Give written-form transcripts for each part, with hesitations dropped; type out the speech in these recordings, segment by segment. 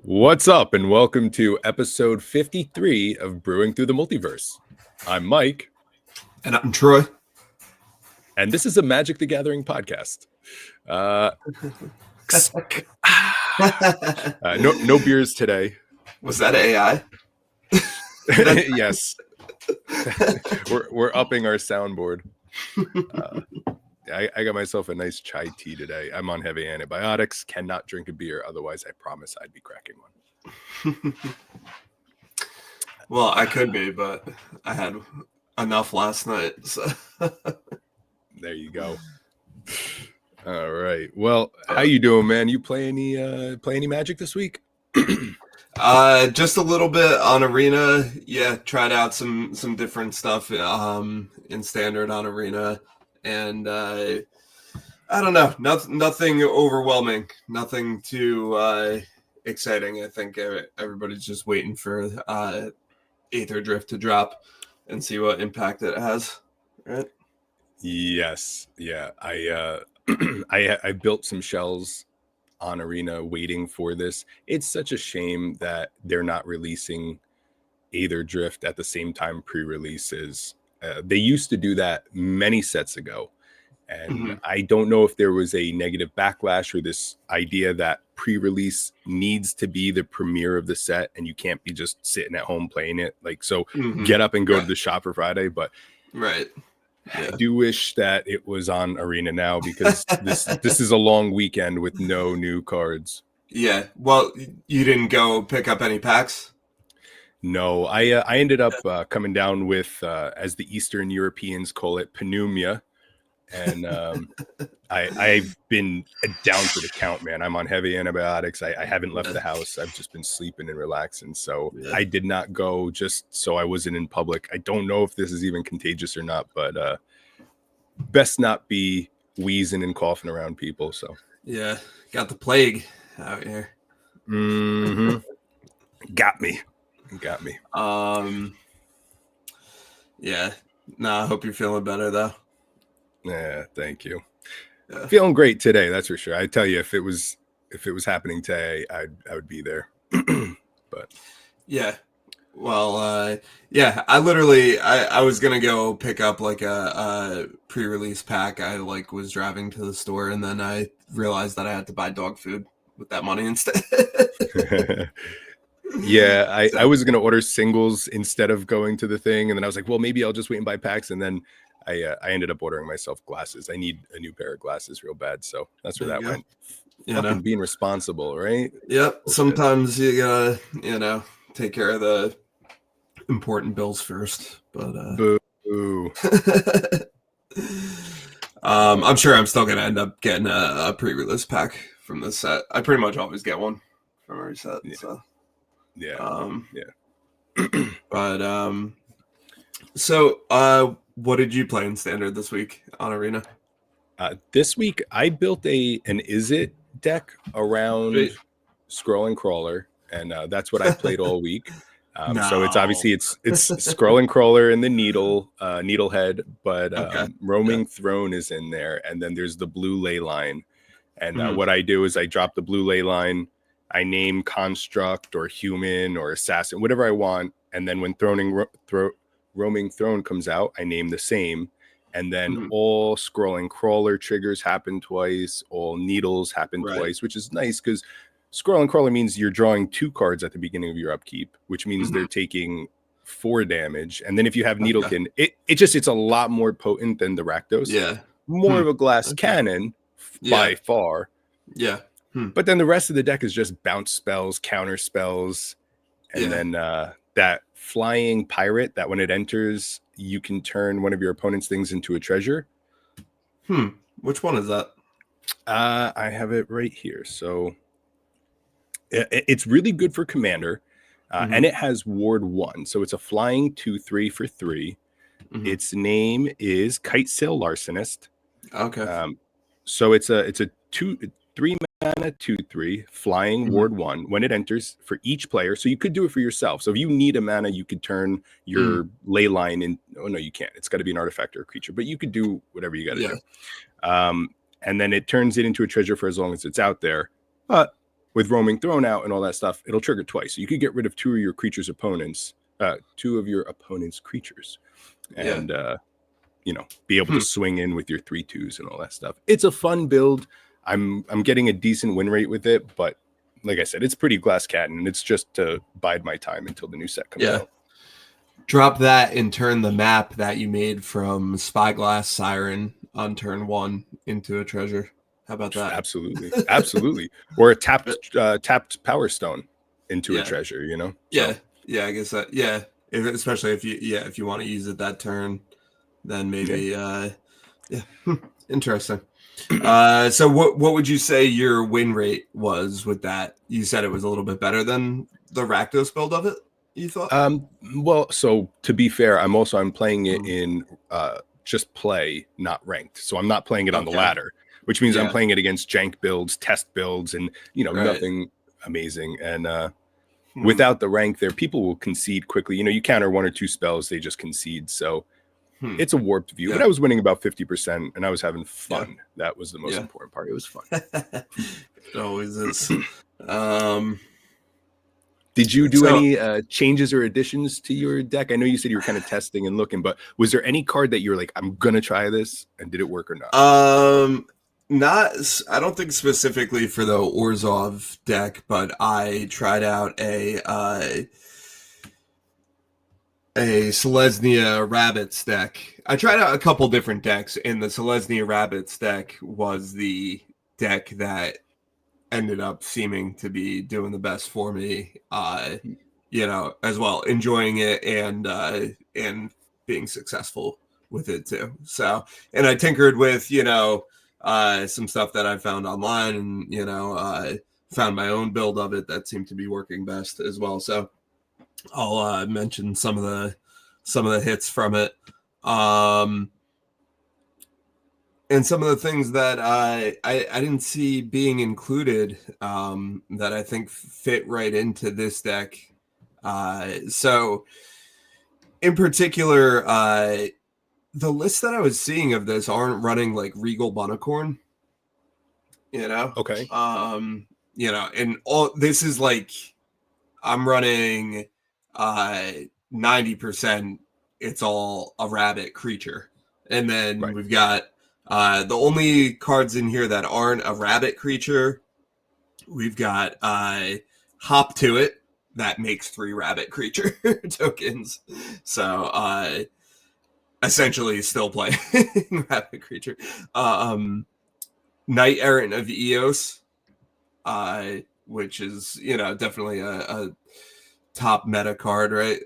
What's up, and welcome to episode 53 of Brewing Through the Multiverse. I'm Mike. And I'm Troy. And this is a Magic the Gathering podcast. No beers today. Was that AI? Yes. We're upping our soundboard. I got myself a nice chai tea today. I'm on heavy antibiotics, cannot drink a beer. Otherwise, I promise I'd be cracking one. Well, I could be, but I had enough last night. So. There you go. All right. Well, how you doing, man? You play any Magic this week? Just a little bit on Arena. Yeah, tried out some different stuff in Standard on Arena, and I don't know, nothing overwhelming, nothing too exciting. I think everybody's just waiting for AetherDrift to drop and see what impact it has. Right? Yes. Yeah. I built some shells on Arena waiting for this. It's such a shame that they're not releasing AetherDrift at the same time pre-releases. They used to do that many sets ago. And I don't know if there was a negative backlash or this idea that pre-release needs to be the premiere of the set and you can't be just sitting at home playing it. Get up and go to the shop for Friday. But right. Yeah. I do wish that it was on Arena now because this is a long weekend with no new cards. Yeah. Well, you didn't go pick up any packs? No, I ended up coming down with, as the Eastern Europeans call it, pneumia. And I've been down for the count, man. I'm on heavy antibiotics. I haven't left the house. I've just been sleeping and relaxing. So I did not go just so I wasn't in public. I don't know if this is even contagious or not, but best not be wheezing and coughing around people. So yeah, got the plague out here. Mm-hmm. Got me. Yeah. No, I hope you're feeling better though. Yeah, thank you. Yeah. Feeling great today, that's for sure. I tell you, if it was happening today, I would be there. But yeah, well, yeah, I was gonna go pick up like a pre-release pack. I was driving to the store, and then I realized that I had to buy dog food with that money instead. Yeah, I was gonna order singles instead of going to the thing, and then I was like, well, maybe I'll just wait and buy packs, and then I ended up ordering myself glasses. I need a new pair of glasses real bad, so that's where that went. Fucking being responsible, right? Yep. Sometimes you gotta, take care of the important bills first. But boo. I'm sure I'm still gonna end up getting a pre-release pack from this set. I pretty much always get one from every set. Yeah. So yeah. But so what did you play in Standard this week on Arena? This week I built an Izzet deck around Scroll and Crawler, and that's what I played all week. So it's obviously it's Scroll and Crawler and the Needlehead, but Roaming Throne is in there, and then there's the blue ley line. And what I do is I drop the blue ley line, I name Construct or Human or Assassin, whatever I want, and then when Roaming Throne comes out, I name the same, and then all Scroll and Crawler triggers happen twice, all Needles happen twice, which is nice because Scroll and Crawler means you're drawing 2 cards at the beginning of your upkeep, which means they're taking 4 damage, and then if you have Needlekin, it's a lot more potent than the Rakdos. Yeah, more of a glass cannon by far. Yeah. But then the rest of the deck is just bounce spells, counter spells, and then that flying pirate that when it enters, you can turn one of your opponent's things into a treasure. Which one is that? I have it right here. So it's really good for Commander, and it has Ward 1. So it's a flying 2/3 for 3. Its name is Kitesail Larcenist. Okay. So it's a 3 mana 2/3 flying Ward 1 when it enters for each player. So you could do it for yourself. So if you need a mana, you could turn your ley line in. Oh no, you can't. It's got to be an artifact or a creature, but you could do whatever you got to do. And then it turns it into a treasure for as long as it's out there. But with roaming throne out and all that stuff, it'll trigger twice. So you could get rid of two of your opponents' creatures, and be able to swing in with your 3/2s and all that stuff. It's a fun build. I'm getting a decent win rate with it, but like I said, it's pretty glass cannon, and it's just to bide my time until the new set comes out. Drop that and turn the map that you made from Spyglass Siren on turn 1 into a treasure. How about that? Absolutely. Or a tapped Power Stone into a treasure, Yeah, I guess that. Yeah, especially if you want to use it that turn, then maybe. Interesting. So what would you say your win rate was with that? You said it was a little bit better than the Rakdos build of it, you thought? Well, so to be fair, I'm playing it in just play, not ranked. So I'm not playing it on the ladder, which means I'm playing it against jank builds, test builds, and nothing amazing. And without the rank there, people will concede quickly. You counter 1 or 2 spells, they just concede. So it's a warped view. But I was winning about 50%, and I was having fun. That was the most important part. It was fun. It always is. Did you do any changes or additions to your deck? I know you said you were kind of testing and looking, but was there any card that you were like, I'm gonna try this, and did it work or not? I don't think specifically for the Orzhov deck, but I tried out a Selesnya Rabbits deck. I tried out a couple different decks, and the Selesnya Rabbits deck was the deck that ended up seeming to be doing the best for me, as well, enjoying it and being successful with it too. So, and I tinkered with, some stuff that I found online, and, found my own build of it that seemed to be working best as well. So I'll mention some of the hits from it. And some of the things that I didn't see being included that I think fit right into this deck. So in particular, the lists that I was seeing of this aren't running like Regal Bunicorn, Okay. And all this is like, I'm running 90%. It's all a rabbit creature. And then we've got the only cards in here that aren't a rabbit creature. We've got Hop to It that makes 3 rabbit creature tokens. So essentially still playing rabbit creature. Knight Errant of Eos, which is, definitely a top meta card, right?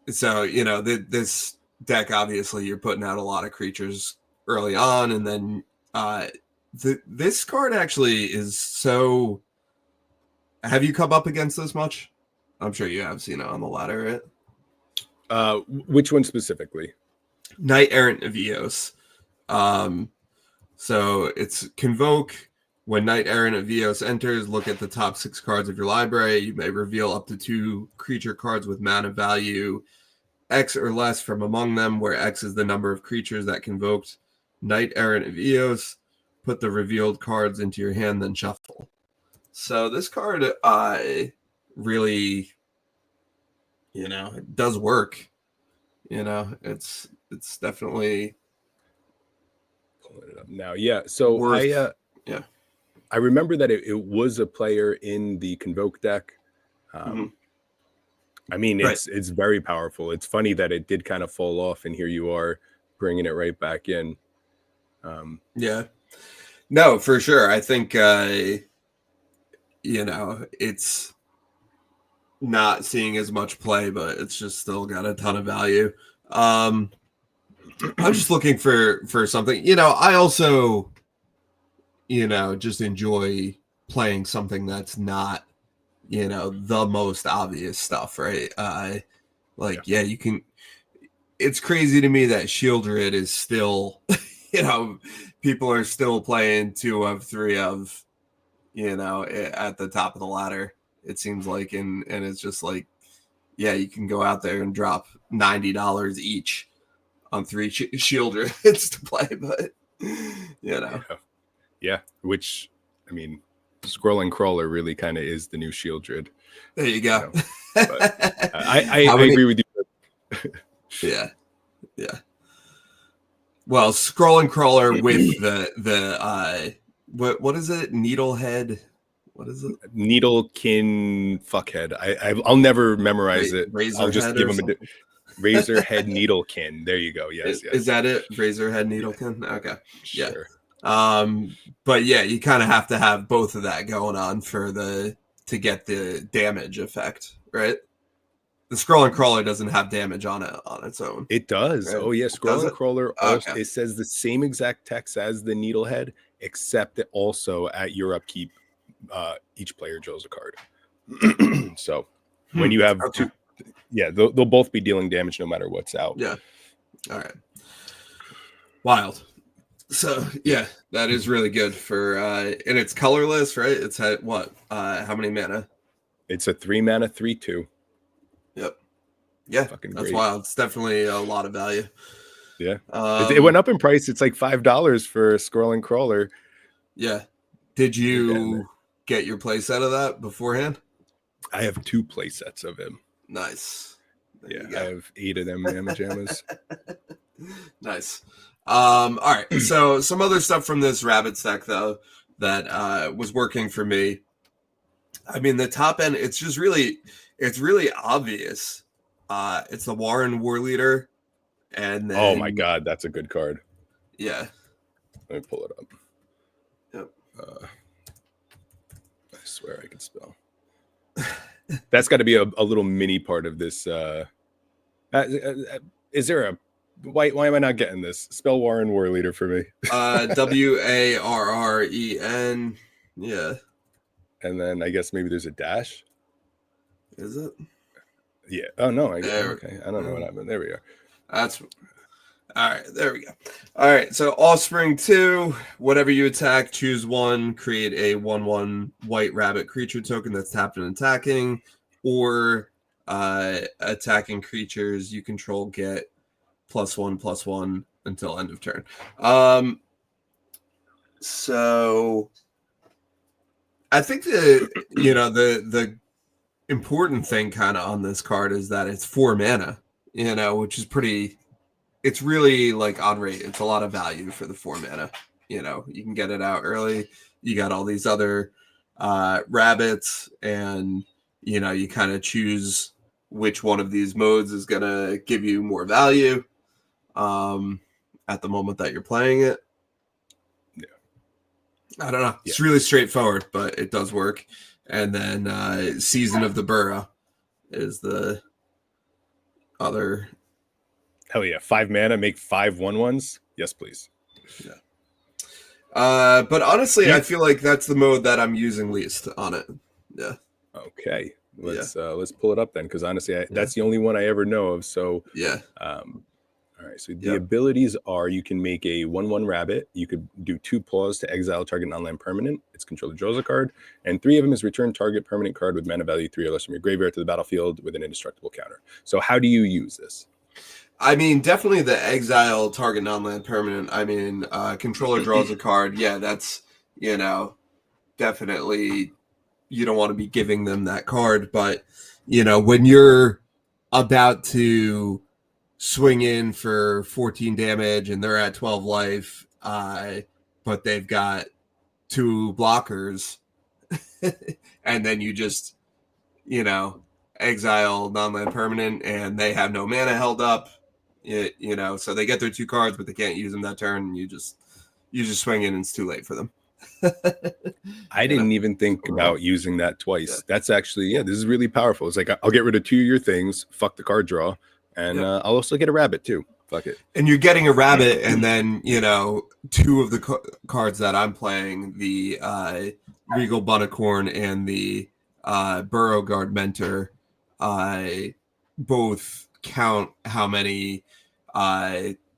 So, this deck, obviously, you're putting out a lot of creatures early on, and then this card actually is so... Have you come up against this much? I'm sure you have seen it on the ladder, right? Which one specifically? Knight Errant of Eos. So it's Convoke. When Knight Errant of Eos enters, look at the top 6 cards of your library. You may reveal up to 2 creature cards with mana value X or less from among them, where X is the number of creatures that convoked Knight Errant of Eos. Put the revealed cards into your hand, then shuffle. So this card really, it does work. It's definitely pulling it up now. Yeah. So worth, I remember that it was a player in the Convoke deck. I mean, it's very powerful. It's funny that it did kind of fall off, and here you are bringing it right back in. No, for sure. I think, it's not seeing as much play, but it's just still got a ton of value. I'm just looking for something. I also, just enjoy playing something that's not, the most obvious stuff, right? You can... It's crazy to me that Shieldred is still, people are still playing 2 of 3 of, at the top of the ladder, it seems like, and it's just like, you can go out there and drop $90 each on 3 Shieldreds to play, but, Yeah, which, I mean, Scroll and Crawler really kind of is the new Shieldred. There you go. But I agree with you. Yeah. Well, Scroll and Crawler with the what is it? Needlehead. What is it? Needlekin fuckhead. I'll never memorize it. I'll just give him a Razorhead Needlekin. There you go. Yes. Is that it? Razorhead Needlekin. Okay. Sure. Yeah. But yeah, you kind of have to have both of that going on to get the damage effect, right? The Scroll and Crawler doesn't have damage on its own. It does. Right? Oh yeah, Scroll and Crawler. Also, it says the same exact text as the Needlehead, except that also at your upkeep, each player draws a card. So when you have two, they'll both be dealing damage no matter what's out. Yeah. All right. Wild. So yeah, that is really good for and it's colorless, right? It's at what? How many mana? It's a 3 mana 3/2. Yep. Yeah, fucking that's great. wild. It's definitely a lot of value. Yeah. It went up in price. It's like $5 for Scroll and Crawler. Yeah. Did you get your play set of that beforehand? I have 2 play sets of him. Nice. There I have 8 of them Mamma Jammas. Nice. All right. So some other stuff from this rabbit deck though that was working for me. I mean, the top end, it's really obvious. It's the Warren War Leader, and then, oh my god, that's a good card. Yeah. Let me pull it up. Yep. I swear I can spell. That's got to be a little mini part of this. Is there a why am I not getting this? Spell Warren War Leader for me. WARREN. Yeah. And then I guess maybe there's a dash. Is it? Yeah. Oh no. Okay. I don't know what happened. There we go. That's all right. There we go. All right. So Offspring 2. Whatever you attack, choose one. Create a 1/1 white rabbit creature token that's tapped and attacking, or attacking creatures you control get +1/+1 until end of turn. So I think the important thing kind of on this card is that it's 4 mana, which is it's really like odd rate. It's a lot of value for the 4 mana. You can get it out early. You got all these other rabbits, and you kind of choose which one of these modes is going to give you more value at the moment that you're playing it. I don't know. It's really straightforward, but it does work. And then Season of the Burrow is the other. Hell yeah. 5 mana, make 5 1/1s. Yes, please. Yeah. But honestly, I feel like that's the mode that I'm using least on it. Yeah. Okay. Let's pull it up then, because honestly, that's the only one I ever know of. So yeah. All right, so the abilities are you can make a 1/1 rabbit. You could do 2 paws to exile target non-land permanent. Its controller draws a card, and 3 of them is return target permanent card with mana value 3 or less from your graveyard to the battlefield with an indestructible counter. So how do you use this? I mean, definitely the exile target non-land permanent. I mean, controller draws a card. Yeah, that's, definitely you don't want to be giving them that card. But, when you're about to swing in for 14 damage and they're at 12 life, but they've got 2 blockers, and then you just, exile non-land permanent and they have no mana held up, so they get their 2 cards, but they can't use them that turn. And you just swing in and it's too late for them. I didn't even think about using that twice. Yeah. That's actually, this is really powerful. It's like, I'll get rid of 2 of your things, fuck the card draw, and I'll also get a rabbit too. Fuck it. And you're getting a rabbit, and then 2 of the cards that I'm playing, the Regal Bunnicorn and the Burrow Guard Mentor, both count how many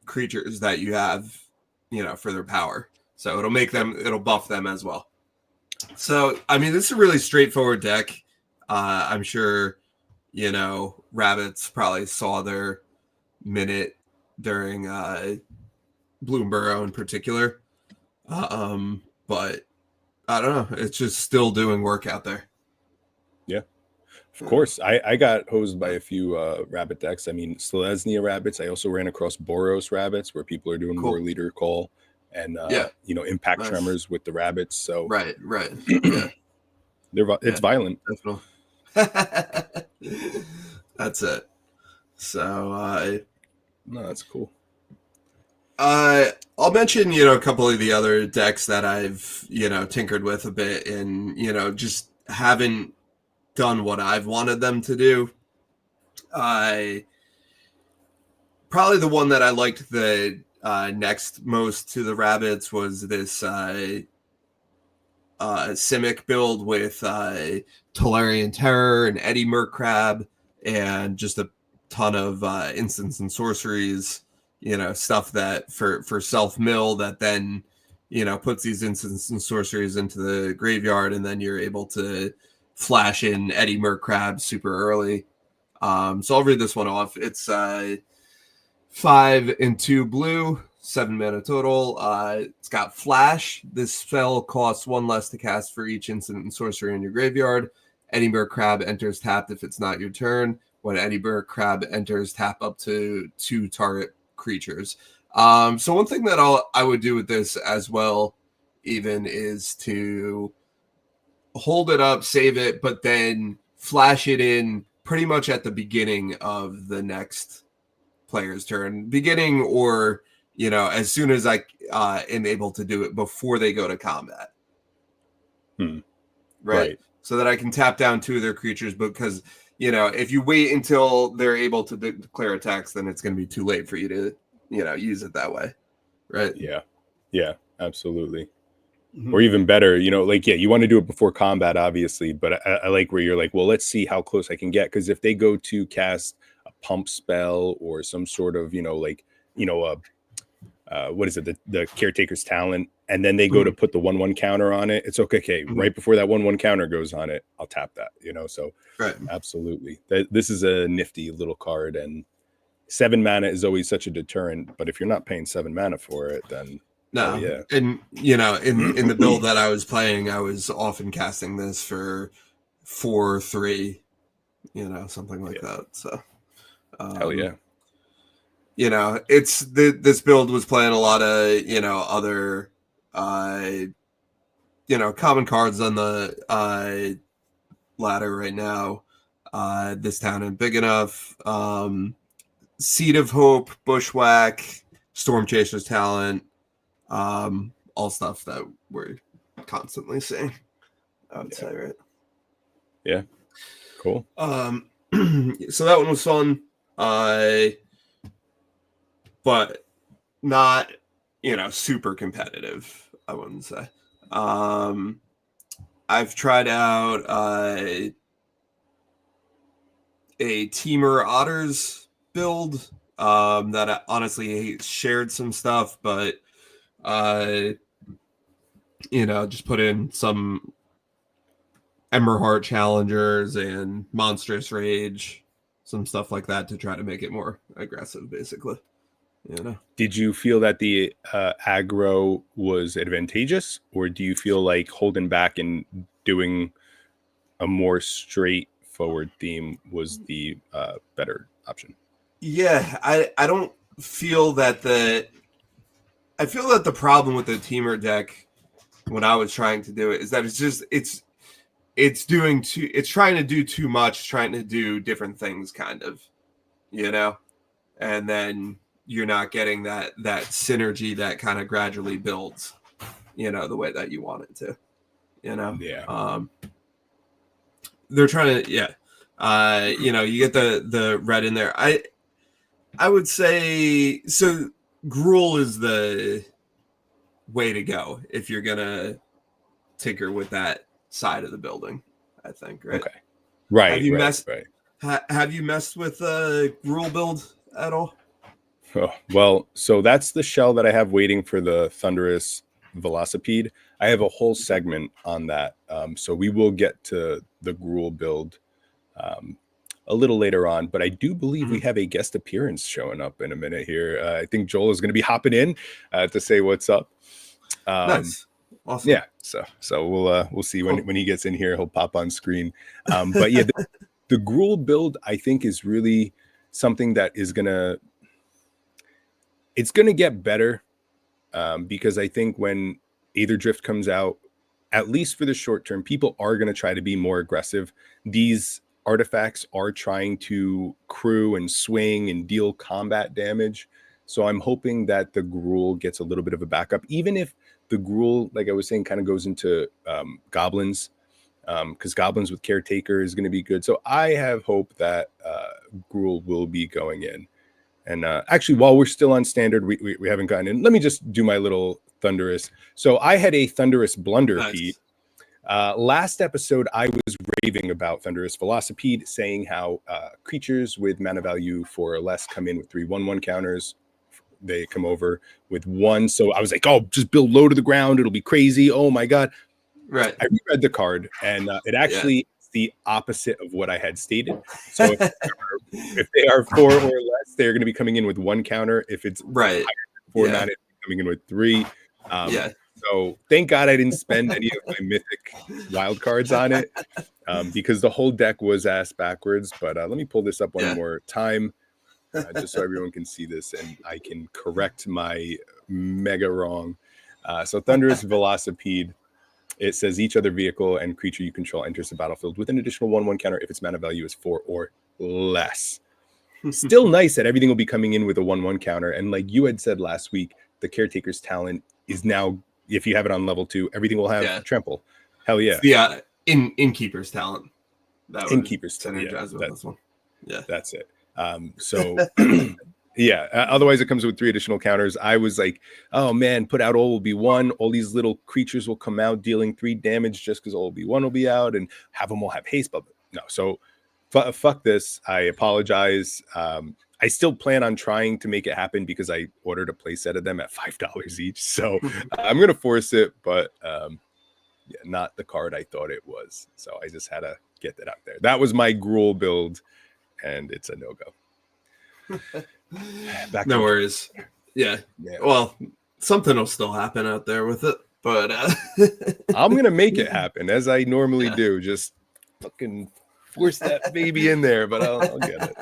creatures that you have, for their power. So it'll buff them as well. So I mean, this is a really straightforward deck. I'm sure rabbits probably saw their minute during Bloom Burrow in particular. But I don't know. It's just still doing work out there. Yeah. Of course, I got hosed by a few rabbit decks. I mean, Selesnya rabbits. I also ran across Boros rabbits, where people are doing more Cool. leader call and Yeah. impact Nice. tremors with the rabbits. So Right. Yeah. it's Yeah. violent. Definitely. That's it. So No, that's cool. I'll mention, a couple of the other decks that I've, tinkered with a bit and, just haven't done what I've wanted them to do. I probably the one that I liked the next most to the rabbits was this Simic build with Tolarian Terror and Eddie Mercrab and just a ton of instants and sorceries, stuff that for self mill that then, puts these instants and sorceries into the graveyard, and then you're able to flash in Eddie Mercrab super early. So I'll read this one off. It's 5 and 2 blue, 7 mana total. It's got Flash. This spell costs 1 less to cast for each instant and sorcery in your graveyard. Edinburgh Crab enters tapped if it's not your turn. When Edinburgh Crab enters, tap up to 2 target creatures. So one thing that I would do with this as well, even, is to hold it up, save it, but then flash it in pretty much at the beginning of the next player's turn, beginning or as soon as I am able to do it before they go to combat. Right, so that I can tap down 2 of their creatures, because if you wait until they're able to declare attacks, then it's going to be too late for you to use it that way. Right. Yeah, absolutely. Or even better, you want to do it before combat, obviously, but I like where you're like, well, let's see how close I can get, because if they go to cast a pump spell or some sort of what is it, the Caretaker's Talent, and then they go to put the 1/1 counter on it, it's okay. Right before that 1/1 counter goes on it, I'll tap that. So right. Absolutely, this is a nifty little card, and 7 mana is always such a deterrent. But if you're not paying 7 mana for it, then no, yeah. And in the build that I was playing, I was often casting this for 4/3, something like that. So hell yeah. It's this build was playing a lot of other common cards on the ladder right now. This town ain't big enough. Seed of Hope, Bushwhack, Storm Chaser's Talent, all stuff that we're constantly seeing, I would say, right? Yeah, cool. So that one was fun, but not super competitive, I wouldn't say. I've tried out a Teamer Otters build that I honestly shared some stuff, but just put in some Emberheart Challengers and Monstrous Rage, some stuff like that to try to make it more aggressive, basically. Did you feel that the aggro was advantageous, or do you feel like holding back and doing a more straightforward theme was the better option? Yeah, I don't feel that I feel that the problem with the Teamer deck when I was trying to do it is that it's trying to do too much, trying to do different things, kind of, and then you're not getting that synergy that kind of gradually builds, the way that you want it to, Yeah. They're trying to, you get the red in there. I would say, so Gruul is the way to go if you're gonna tinker with that side of the building, I think, right? Okay. Right. Have you right. Have you messed with Gruul build at all? Oh, well, so that's the shell that I have waiting for the Thunderous Velocipede. I have a whole segment on that. So we will get to the Gruul build a little later on, but I do believe we have a guest appearance showing up in a minute here. I think Joel is going to be hopping in to say what's up. Nice. Awesome. Yeah, so we'll see when he gets in here. He'll pop on screen. But yeah, the Gruul build I think is really something that is gonna get better, because I think when AetherDrift comes out, at least for the short term, people are going to try to be more aggressive. These artifacts are trying to crew and swing and deal combat damage. So I'm hoping that the Gruul gets a little bit of a backup, even if the Gruul, like I was saying, kind of goes into goblins, because goblins with caretaker is going to be good. So I have hope that Gruul will be going in. And actually, while we're still on standard, we haven't gotten in. Let me just do my little thunderous. So I had a thunderous blunder, nice. Pete. Last episode, I was raving about thunderous velocipede, saying how creatures with mana value 4 or less come in with 3/1/1 counters. They come over with 1. So I was like, oh, just build low to the ground. It'll be crazy. Oh, my God. Right. I reread the card, and it actually is the opposite of what I had stated. So if they are 4 or less, they're going to be coming in with 1 counter. If it's right, higher than 4 mana, it's coming in with 3. So thank God I didn't spend any of my mythic wild cards on it, because the whole deck was ass backwards. But let me pull this up one more time, just so everyone can see this and I can correct my mega wrong. So Thunderous Velocipede. It says each other vehicle and creature you control enters the battlefield with an additional 1/1 counter if its mana value is 4 or less. Still nice that everything will be coming in with a 1/1 counter. And like you had said last week, the Caretaker's talent is now, if you have it on level 2, everything will have trample. Hell yeah. Yeah, Innkeeper's talent. That Innkeeper's talent. With this one. Yeah, that's it. So yeah, otherwise it comes with 3 additional counters. I was like, oh man, put out all will be 1. All these little creatures will come out dealing 3 damage just because all will be 1 will be out, and have them all have haste. But no, so fuck this. I apologize. I still plan on trying to make it happen because I ordered a playset of them at $5 each. So I'm gonna force it, but not the card I thought it was. So I just had to get that out there. That was my Gruul build, and it's a no-go. No worries. Yeah. Well, something will still happen out there with it, but I'm gonna make it happen as I normally do. Just fucking force that baby in there, but I'll get it.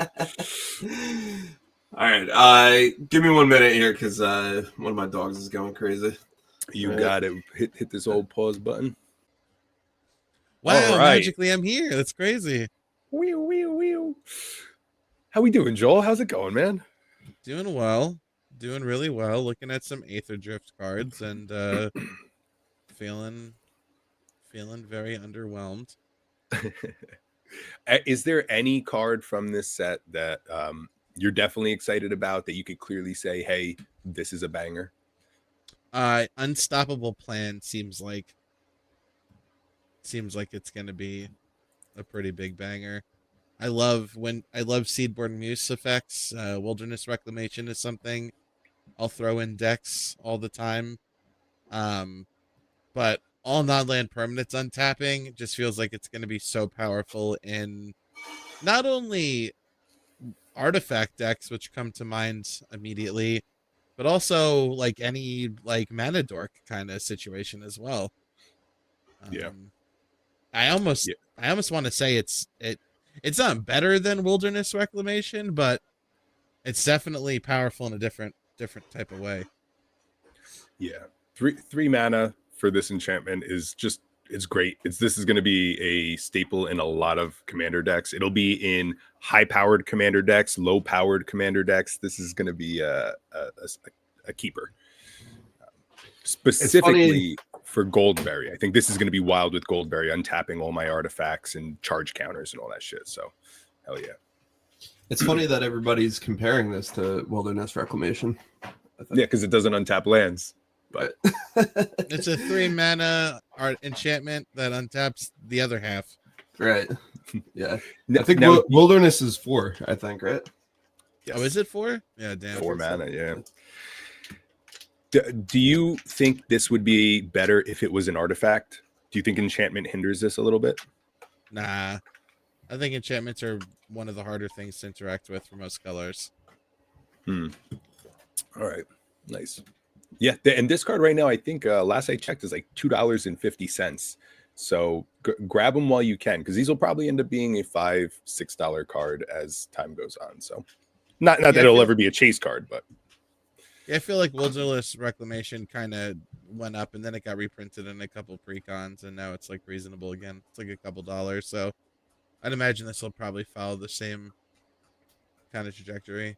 All right. Give me 1 minute here because one of my dogs is going crazy. You got it. Hit this old pause button. Wow! Magically, I'm here. That's crazy. Wee. How we doing, Joel? How's it going, man? Doing well. Doing really well. Looking at some AetherDrift cards and feeling very underwhelmed. Is there any card from this set that you're definitely excited about that you could clearly say, hey, this is a banger? Unstoppable Plan seems like it's gonna be a pretty big banger. I love Seedborn Muse effects. Wilderness Reclamation is something I'll throw in decks all the time. But all non-land permanents untapping just feels like it's going to be so powerful in not only artifact decks, which come to mind immediately, but also like any like mana dork kind of situation as well. I almost want to say it's not better than Wilderness Reclamation, but it's definitely powerful in a different type of way. Yeah, three mana for this enchantment is just, it's great. This is going to be a staple in a lot of commander decks. It'll be in high-powered commander decks, low-powered commander decks. This is going to be a keeper. Specifically for Goldberry. I think this is going to be wild with Goldberry, untapping all my artifacts and charge counters and all that shit. So, hell yeah. It's funny that everybody's comparing this to Wilderness Reclamation. Yeah, because it doesn't untap lands. But it's a 3 mana art enchantment that untaps the other half. Right. Yeah. I think Wilderness is 4, I think, right? Yes. Oh, is it 4? Yeah, damn. 4 mana, yeah. Do you think this would be better if it was an artifact? Do you think enchantment hinders this a little bit? Nah. I think enchantments are one of the harder things to interact with for most colors. All right. Nice. Yeah, and this card right now, I think last I checked is like $2.50. So grab them while you can, because these will probably end up being a $5-6 card as time goes on. So not that it'll ever be a chase card, but yeah, I feel like Wilderness Reclamation kind of went up, and then it got reprinted in a couple precons, and now it's like reasonable again. It's like a couple dollars, so I'd imagine this will probably follow the same kind of trajectory.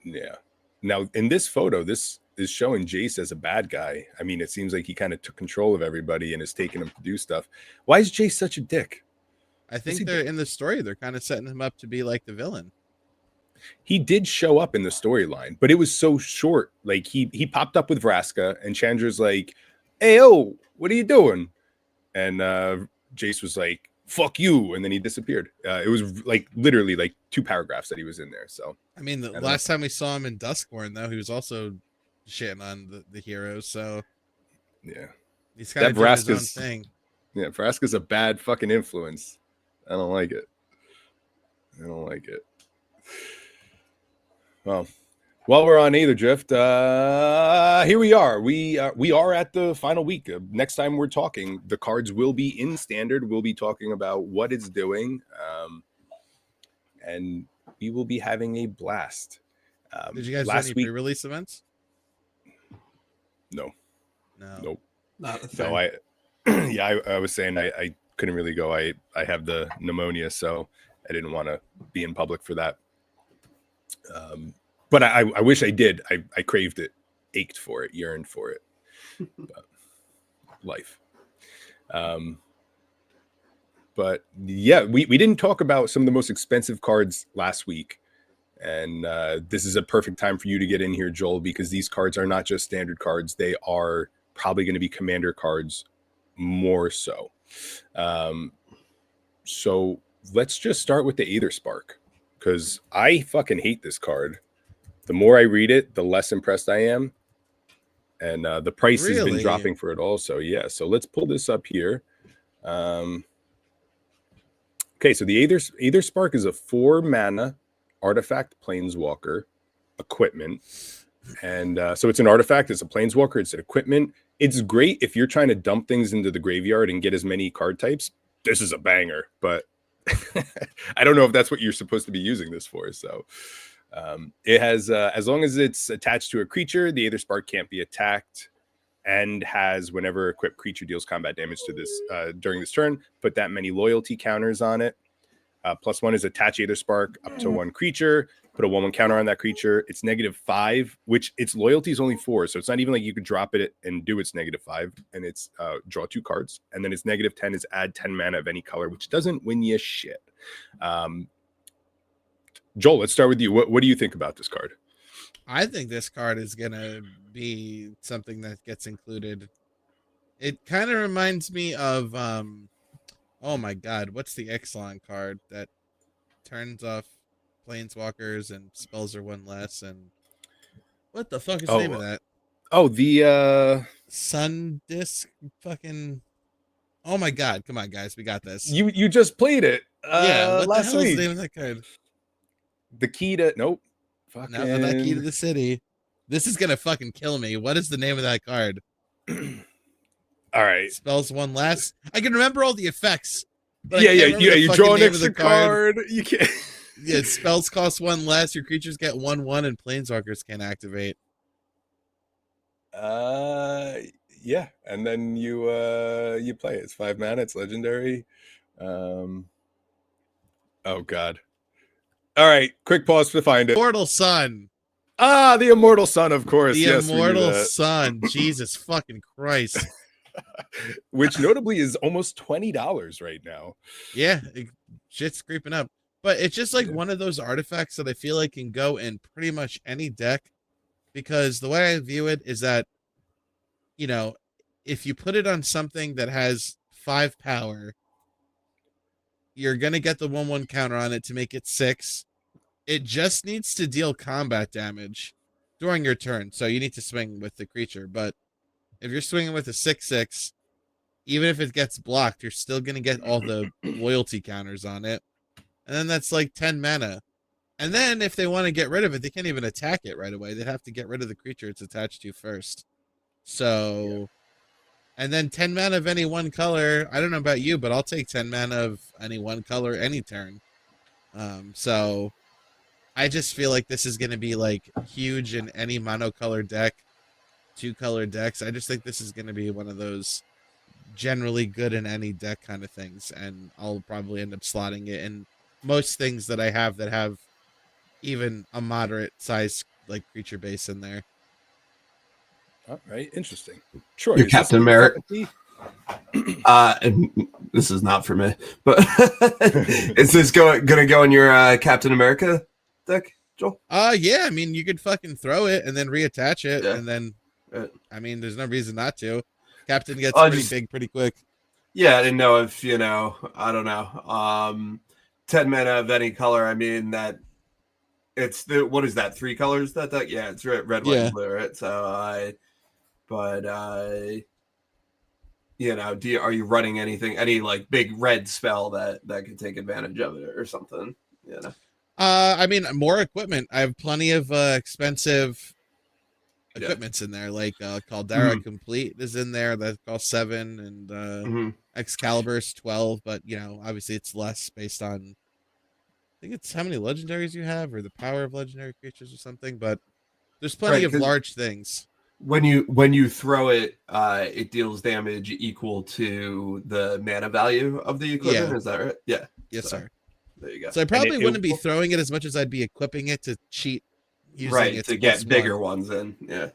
yeah. Now in this photo, this is showing Jace as a bad guy. I mean, it seems like he kind of took control of everybody and is taking them to do stuff. Why is Jace such a dick? I think they're in the story. They're kind of setting him up to be like the villain. He did show up in the storyline, but it was so short. Like he popped up with Vraska, and Chandra's like, "Hey, oh, what are you doing?" And Jace was like, "Fuck you," and then he disappeared. It was like literally like 2 paragraphs that he was in there. So I mean, the last time we saw him in Duskborn, though, he was also shitting on the heroes. So yeah, he's kind of doing his own thing. Yeah, Vraska's a bad fucking influence. I don't like it. I don't like it. Well, while we're on AetherDrift, here we are. We are at the final week. Next time we're talking, the cards will be in standard. We'll be talking about what it's doing, and we will be having a blast. Did you guys do any pre-release events? No. Nope. Not a thing. No, I was saying I couldn't really go. I have the pneumonia, so I didn't want to be in public for that. But I wish I did. I craved it, ached for it, yearned for it. But life. But yeah, we didn't talk about some of the most expensive cards last week. And this is a perfect time for you to get in here, Joel, because these cards are not just standard cards. They are probably going to be commander cards more so. So let's just start with the Aether Spark, because I fucking hate this card. The more I read it, the less impressed I am. And the price has been dropping for it also. Yeah, so let's pull this up here. Okay, so the Aether Spark is a 4-mana artifact planeswalker equipment. And so it's an artifact, it's a planeswalker, it's an equipment. It's great if you're trying to dump things into the graveyard and get as many card types. This is a banger, but I don't know if that's what you're supposed to be using this for. So it has, as long as it's attached to a creature, the Aether Spark can't be attacked, and has, whenever equipped creature deals combat damage to this during this turn, put that many loyalty counters on it. +1 is attach Aether Spark up to 1 creature, put a 1/1 counter on that creature. It's -5, which its loyalty is only 4, so it's not even like you could drop it and do its -5, and it's draw 2 cards, and then its -10 is add 10 mana of any color, which doesn't win you shit. Joel, let's start with you. What do you think about this card? I think this card is gonna be something that gets included. It kind of reminds me of oh my god, what's the Ixalan card that turns off planeswalkers and spells are 1 less? And what the fuck is the name of that? Oh, the Sun Disc fucking. Oh my god, come on guys, we got this. You just played it. Yeah, what last the hell week. is the name of that card? The key to nope. Fucking... No, not Key to the City. This is gonna fucking kill me. What is the name of that card? All right. Spells 1 less. I can remember all the effects. Yeah. You draw an extra card. You can't. Yeah, spells cost 1 less. Your creatures get 1/1, and planeswalkers can't activate. Yeah, and then you play it. It's 5 mana. It's legendary. Oh god. All right, quick pause to find it. Immortal Sun. Ah, the Immortal Sun, of course. The Immortal Sun. Jesus fucking Christ. Which notably is almost $20 right now. Yeah, shit's creeping up. But it's just like one of those artifacts that I feel like can go in pretty much any deck, because the way I view it is that, you know, if you put it on something that has 5 power, you're going to get the 1/1 counter on it to make it 6. It just needs to deal combat damage during your turn. So you need to swing with the creature. But if you're swinging with a 6/6, even if it gets blocked, you're still going to get all the loyalty counters on it. And then that's like 10 mana. And then if they want to get rid of it, they can't even attack it right away. They'd have to get rid of the creature it's attached to first. So, and then 10 mana of any one color. I don't know about you, but I'll take 10 mana of any one color any turn. So I just feel like this is going to be like huge in any monocolor deck, 2-color decks. I just think this is going to be one of those generally good in any deck kind of things, and I'll probably end up slotting it in most things that I have that have even a moderate size like creature base in there. All right, interesting. Troy, Your Captain America. And this is not for me, but is this gonna go in your Captain America deck, Joel? Yeah, I mean you could fucking throw it and then reattach it, Yeah. and then I mean there's no reason not to. Captain gets pretty big pretty quick. Yeah, I didn't know if I don't know. 10 mana of any color. I mean that it's what is that? 3 colors that deck? Yeah, it's red, white, and blue, right? So are you running any like big red spell that could take advantage of it or something? I mean, more equipment. I have plenty of expensive equipments in there, like Caldera Complete is in there. That costs 7, and Excalibur's 12. But obviously it's less based on. I think it's how many legendaries you have, or the power of legendary creatures, or something. But there's plenty of large things. When you throw it, it deals damage equal to the mana value of the equipment. Yeah. Is that right? Yeah. Yes, sir. There you go. So I probably wouldn't be throwing it as much as I'd be equipping it to cheat. Using it to get bigger ones in. Yeah.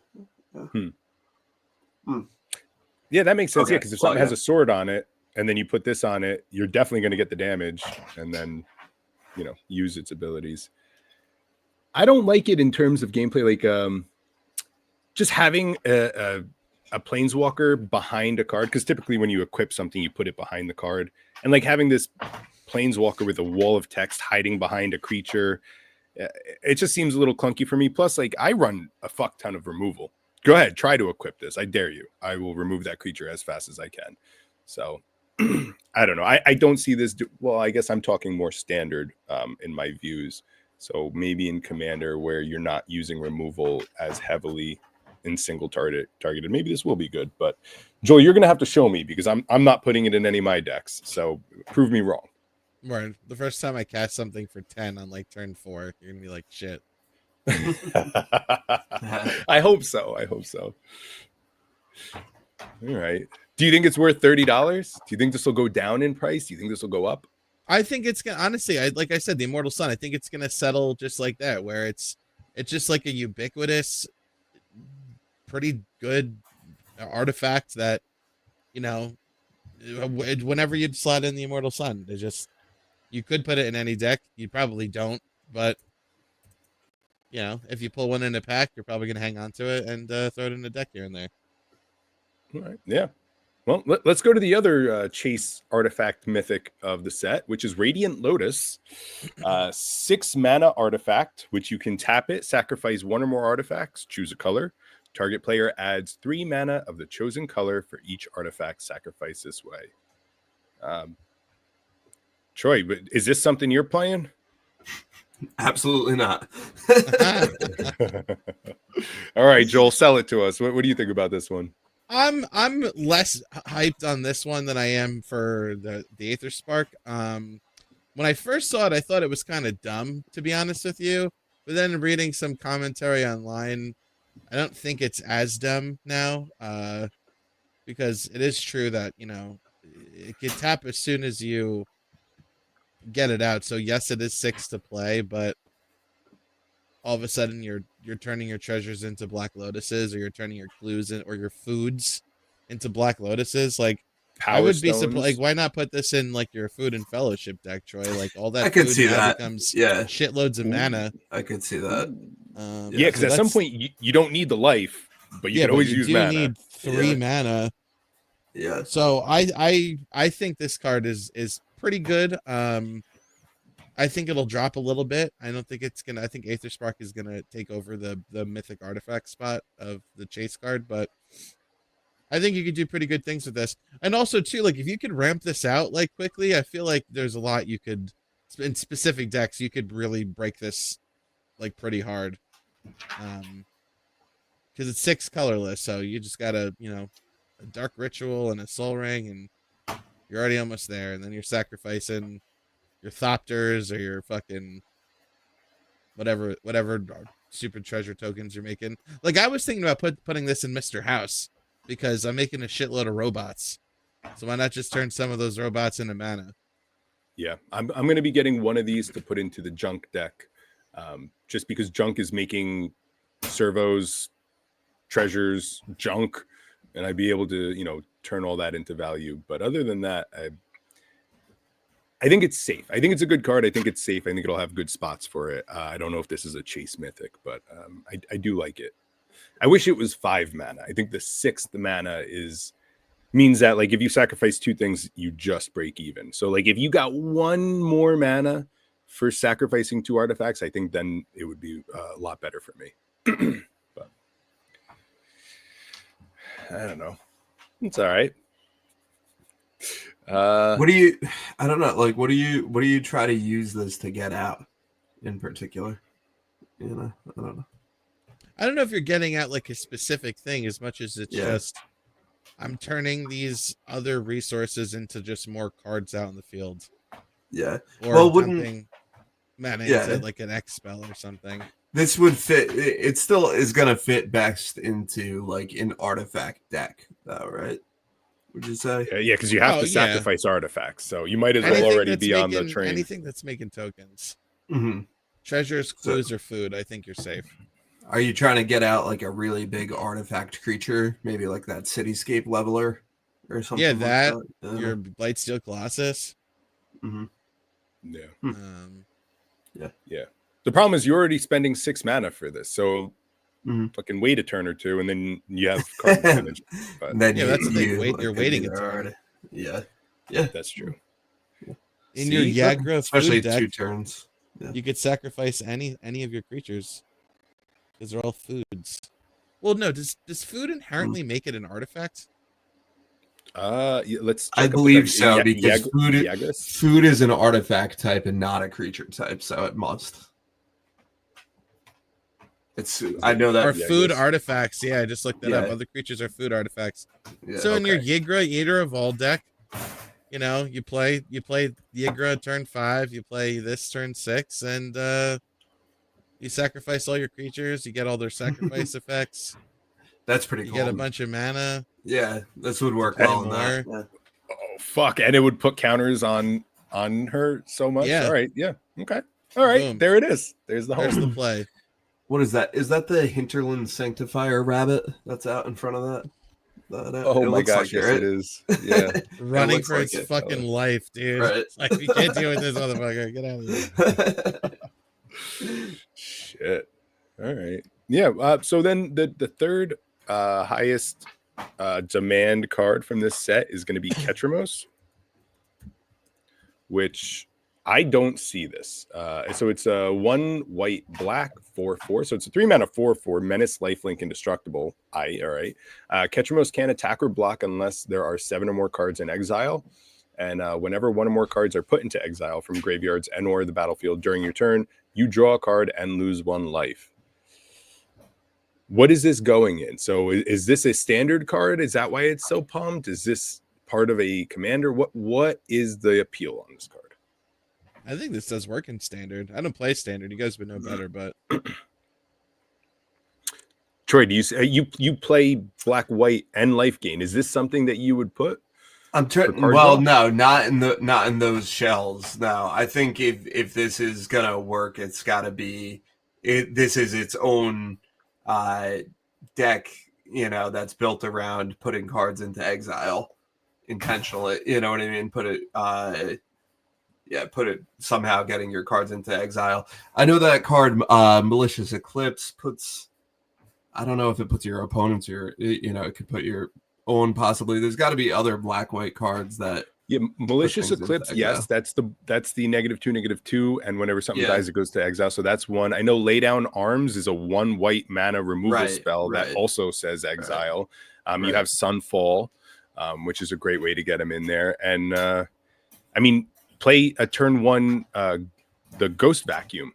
Yeah, that makes sense. Okay. Yeah, because if something has a sword on it, and then you put this on it, you're definitely going to get the damage, and then use its abilities. I don't like it in terms of gameplay, like just having a planeswalker behind a card, because typically when you equip something, you put it behind the card, and like having this planeswalker with a wall of text hiding behind a creature, it just seems a little clunky for me. Plus, like, I run a fuck ton of removal. Go ahead, try to equip this. I dare you. I will remove that creature as fast as I can. So I don't know. I don't see this. Well, I guess I'm talking more standard in my views. So maybe in Commander, where you're not using removal as heavily in single targeted, maybe this will be good. But Joel, you're gonna have to show me, because I'm not putting it in any of my decks. So prove me wrong. Right. The first time I cast something for 10 on like turn 4, you're gonna be like, shit. I hope so. All right. Do you think it's worth $30? Do you think this will go down in price? Do you think this will go up? I think it's gonna, honestly, like I said, the Immortal Sun, I think it's gonna settle just like that, where it's just like a ubiquitous, pretty good artifact that, whenever you'd slot in the Immortal Sun, you could put it in any deck. You probably don't, but if you pull one in a pack, you're probably gonna hang on to it and throw it in a deck here and there. All right. Yeah. Well, let's go to the other chase artifact mythic of the set, which is Radiant Lotus. 6 mana artifact, which you can tap it, sacrifice 1 or more artifacts, choose a color. Target player adds 3 mana of the chosen color for each artifact sacrificed this way. Troy, is this something you're playing? Absolutely not. All right, Joel, sell it to us. What do you think about this one? I'm less hyped on this one than I am for the Aether Spark. When I first saw it, I thought it was kind of dumb, to be honest with you. But then reading some commentary online, I don't think it's as dumb now. Because it is true that, it can tap as soon as you get it out. So yes, it is 6 to play, but all of a sudden you're turning your treasures into Black Lotuses, or you're turning your clues or your foods into Black Lotuses. Like, I would be surprised. Like, why not put this in like your Food and Fellowship deck, Troy? Like, all that I could food see now that becomes shitloads of mana. I could see that. Yeah, because at some point you don't need the life, but you can always use mana. You need 3 mana. Yeah. So I think this card is pretty good. I think it'll drop a little bit. I don't think it's gonna. I think Aether Spark is gonna take over the mythic artifact spot of the chase card, but I think you could do pretty good things with this. And also too, like, if you could ramp this out like quickly, I feel like there's a lot you could in specific decks, you could really break this like pretty hard. Because it's 6 colorless, so you just gotta, a Dark Ritual and a Soul Ring, and you're already almost there. And then you're sacrificing your Thopters or your fucking whatever super treasure tokens you're making. Like, I was thinking about putting this in Mr. House because I'm making a shitload of robots. So why not just turn some of those robots into mana? Yeah, I'm going to be getting one of these to put into the junk deck, just because junk is making servos, treasures, junk, and I'd be able to turn all that into value. But other than that, I think it's safe. I think it's a good card. I think it's safe. I think it'll have good spots for it. I don't know if this is a chase mythic, but I do like it. I wish it was 5 mana. I think the 6th mana means that, like, if you sacrifice 2 things, you just break even. So, like, if you got 1 more mana for sacrificing 2 artifacts, I think then it would be a lot better for me. But I don't know. It's all right. I don't know. Like, what do you try to use this to get out in particular? I don't know. I don't know if you're getting at like a specific thing as much as it's just I'm turning these other resources into just more cards out in the field. Yeah. Or dumping mana into like an X spell or something. This would fit. It still is going to fit best into like an artifact deck, though, right? Would you say? Yeah, because you have to sacrifice artifacts, so you might as well already be on the train. Anything that's making tokens, mm-hmm. Treasures, clues, or food, I think you're safe. Are you trying to get out like a really big artifact creature, maybe like that Cityscape Leveler or something? Yeah, that your Blightsteel Colossus. Mm-hmm. Yeah. Yeah. The problem is you're already spending 6 mana for this, so fucking wait a turn or 2, and then you have card advantage. But then that's the thing. You're waiting a turn. Yeah, that's true. In your Yagra, especially deck, 2 turns, you could sacrifice any of your creatures because they're all foods. Well, no. Does food inherently make it an artifact? Let's. I believe so because food is an artifact type and not a creature type, so it must. I know that. Or food artifacts. Yeah, I just looked that up. Other creatures are food artifacts. Yeah, so in your Yigra Eater of All deck, you play Yigra turn 5, you play this turn 6, and you sacrifice all your creatures. You get all their sacrifice effects. That's pretty cool. You get a bunch of mana. Yeah, this would work well in that. Yeah. Oh fuck! And it would put counters on her so much. Yeah. All right. Yeah. Okay. All right. Boom. There it is. There's the play. What is that? Is that the Hinterland Sanctifier rabbit that's out in front of that? Oh my gosh, yes, it is. Yeah. Running for its fucking life, dude. Right. It's like, we can't deal with this motherfucker. Get out of here. Shit. All right. Yeah. So then the third highest demand card from this set is going to be Ketramos, which I don't see this. So it's a 1 white black 4/4. So it's a 3 mana 4/4 menace, lifelink, indestructible. All right. Ketramos can't attack or block unless there are 7 or more cards in exile. And whenever 1 or more cards are put into exile from graveyards and or the battlefield during your turn, you draw a card and lose 1 life. What is this going in? So is this a standard card? Is that why it's so pumped? Is this part of a commander? What is the appeal on this card? I think this does work in standard. I don't play standard. You guys would know better, but Troy, do you play black, white, and life gain? Is this something that you would put? Well, no, not in those shells. No, I think if this is gonna work, it's got to be this is its own deck. That's built around putting cards into exile intentionally. You know what I mean? Put it somehow getting your cards into exile. I know that card, Malicious Eclipse, puts. I don't know if it puts your opponents or it could put your own possibly. There's got to be other black-white cards that. Yeah, Malicious Eclipse. Yes, that's the -2/-2, and whenever something dies, it goes to exile. So that's one. I know Lay Down Arms is a 1 white mana removal spell that also says exile. You have Sunfall, which is a great way to get him in there, and play a turn 1 the Ghost Vacuum,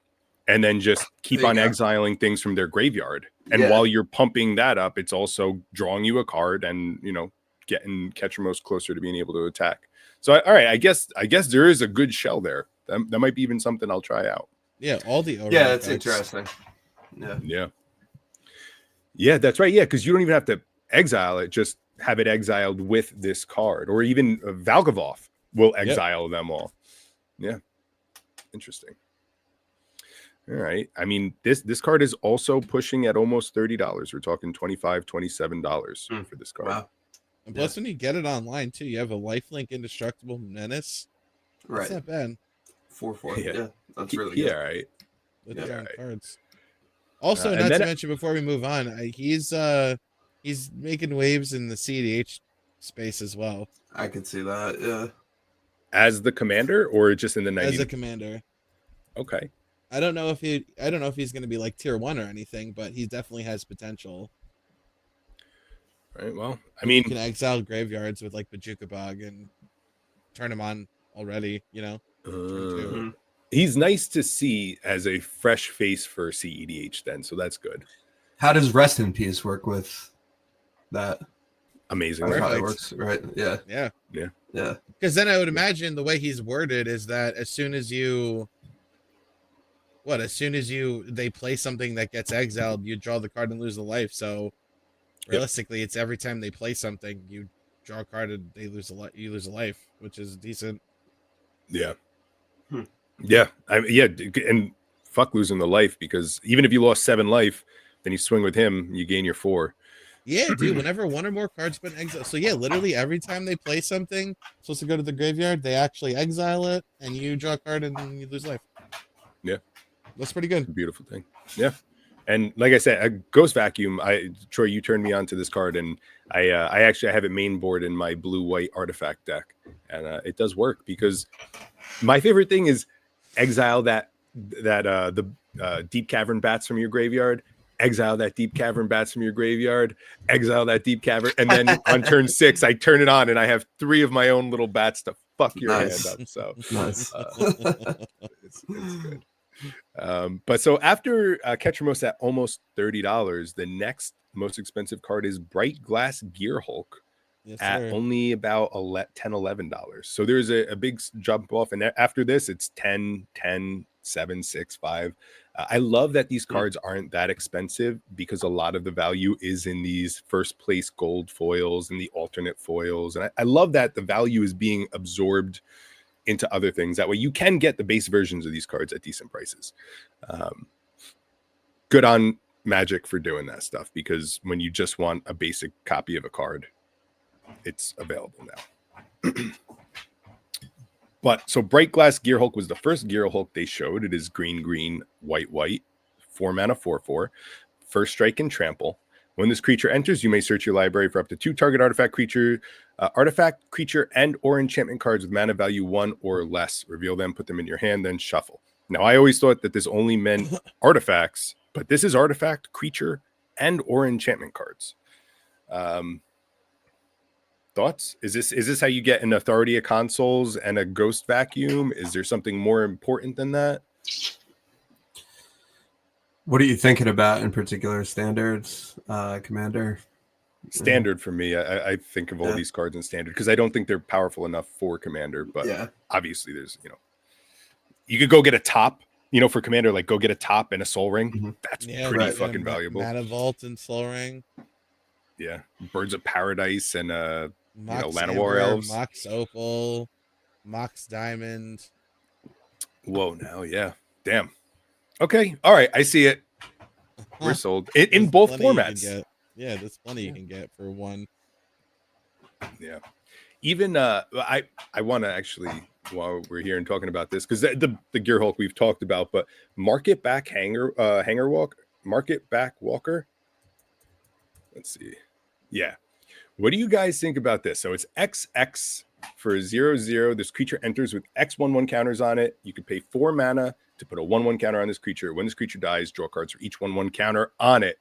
and then just keep on exiling things from their graveyard. And while you're pumping that up, it's also drawing you a card and, you know, getting Ketramos closer to being able to attack. So, all right, I guess there is a good shell there. That might be even something I'll try out. Yeah, all the it's interesting. Yeah, that's right. Yeah, because you don't even have to exile it; just have it exiled with this card, or even Valgavoth will exile them all. Yeah, interesting. All right. I mean, this card is also pushing at almost $30. We're talking $25, $27 for this card. Wow. And plus, when you get it online too, you have a lifelink Indestructible Menace. That's not bad. 4/4. Yeah, that's really good. Yeah, right. With cards. Also, not to mention before we move on, he's making waves in the CDH space as well. I could see that. Yeah. As the commander, or just in the 90? As a commander. Okay. I don't know if he's going to be like tier 1 or anything, but he definitely has potential. Right. Well, I mean, you can exile graveyards with like Bajuka Bog and turn him on already. You know. He's nice to see as a fresh face for CEDH then, so that's good. How does Rest in Peace work with that? Amazing. That's how it works, right? Yeah. Because then I would imagine the way he's worded is that as soon as they play something that gets exiled, you draw the card and lose the life. So realistically, it's every time they play something, you draw a card and they lose you lose a life, which is decent. Yeah. Yeah, and fuck losing the life, because even if you lost 7 life, then you swing with him, you gain your 4. Yeah, dude. Whenever 1 or more cards been exiled, so yeah, literally every time they play something supposed to go to the graveyard, they actually exile it, and you draw a card and you lose life. Yeah, that's pretty good. Beautiful thing. Yeah, and like I said, a Ghost Vacuum. Troy, you turned me on to this card, and I have it main board in my blue-white artifact deck, and it does work because my favorite thing is exile the Deep Cavern Bats from your graveyard, exile that Deep Cavern Bats from your graveyard, exile that Deep Cavern, and then on turn 6 I turn it on and I have 3 of my own little bats to fuck your hand up. So nice. It's good. But so after Ketramos at almost $30, the next most expensive card is Bright Glass Gear Hulk. At only about $10-11. So there's a big jump off, and after this it's 10, 7, 6, 5. I love that these cards aren't that expensive, because a lot of the value is in these first place gold foils and the alternate foils, and I love that the value is being absorbed into other things. That way you can get the base versions of these cards at decent prices. Good on Magic for doing that stuff, because when you just want a basic copy of a card, it's available now. But so Bright Glass Gear Hulk was the first Gear Hulk they showed. It is green, white, 4 mana, 4/4, first strike and trample. When this creature enters, you may search your library for up to 2 target artifact, creature, and or enchantment cards with mana value 1 or less. Reveal them, put them in your hand, then shuffle. Now, I always thought that this only meant artifacts, but this is artifact, creature, and or enchantment cards. Thoughts? Is this how you get an Authority of Consoles and a Ghost Vacuum? Is there something more important than that? What are you thinking about in particular? Standards, Commander? Standard for me. I think of all these cards in Standard, because I don't think they're powerful enough for Commander. But obviously there's, you could go get a top, for Commander, like go get a top and a Soul Ring. That's pretty fucking valuable. Mana Vault and Soul Ring. Yeah. Birds of Paradise and Mox Llanowar Elves. Mox Opal, Mox Diamond. Whoa, now, yeah. Damn. Okay. All right. I see it. We're sold. In both formats. Yeah, there's plenty you can get for 1. Yeah. Even I want to actually, while we're here and talking about this, because the Gear Hulk we've talked about, but Market Back Walker. Let's see. Yeah. What do you guys think about this? So it's XX for 0/0. This creature enters with X/1/1 counters on it. You can pay 4 mana to put a 1/1 counter on this creature. When this creature dies, draw cards for each 1/1 counter on it.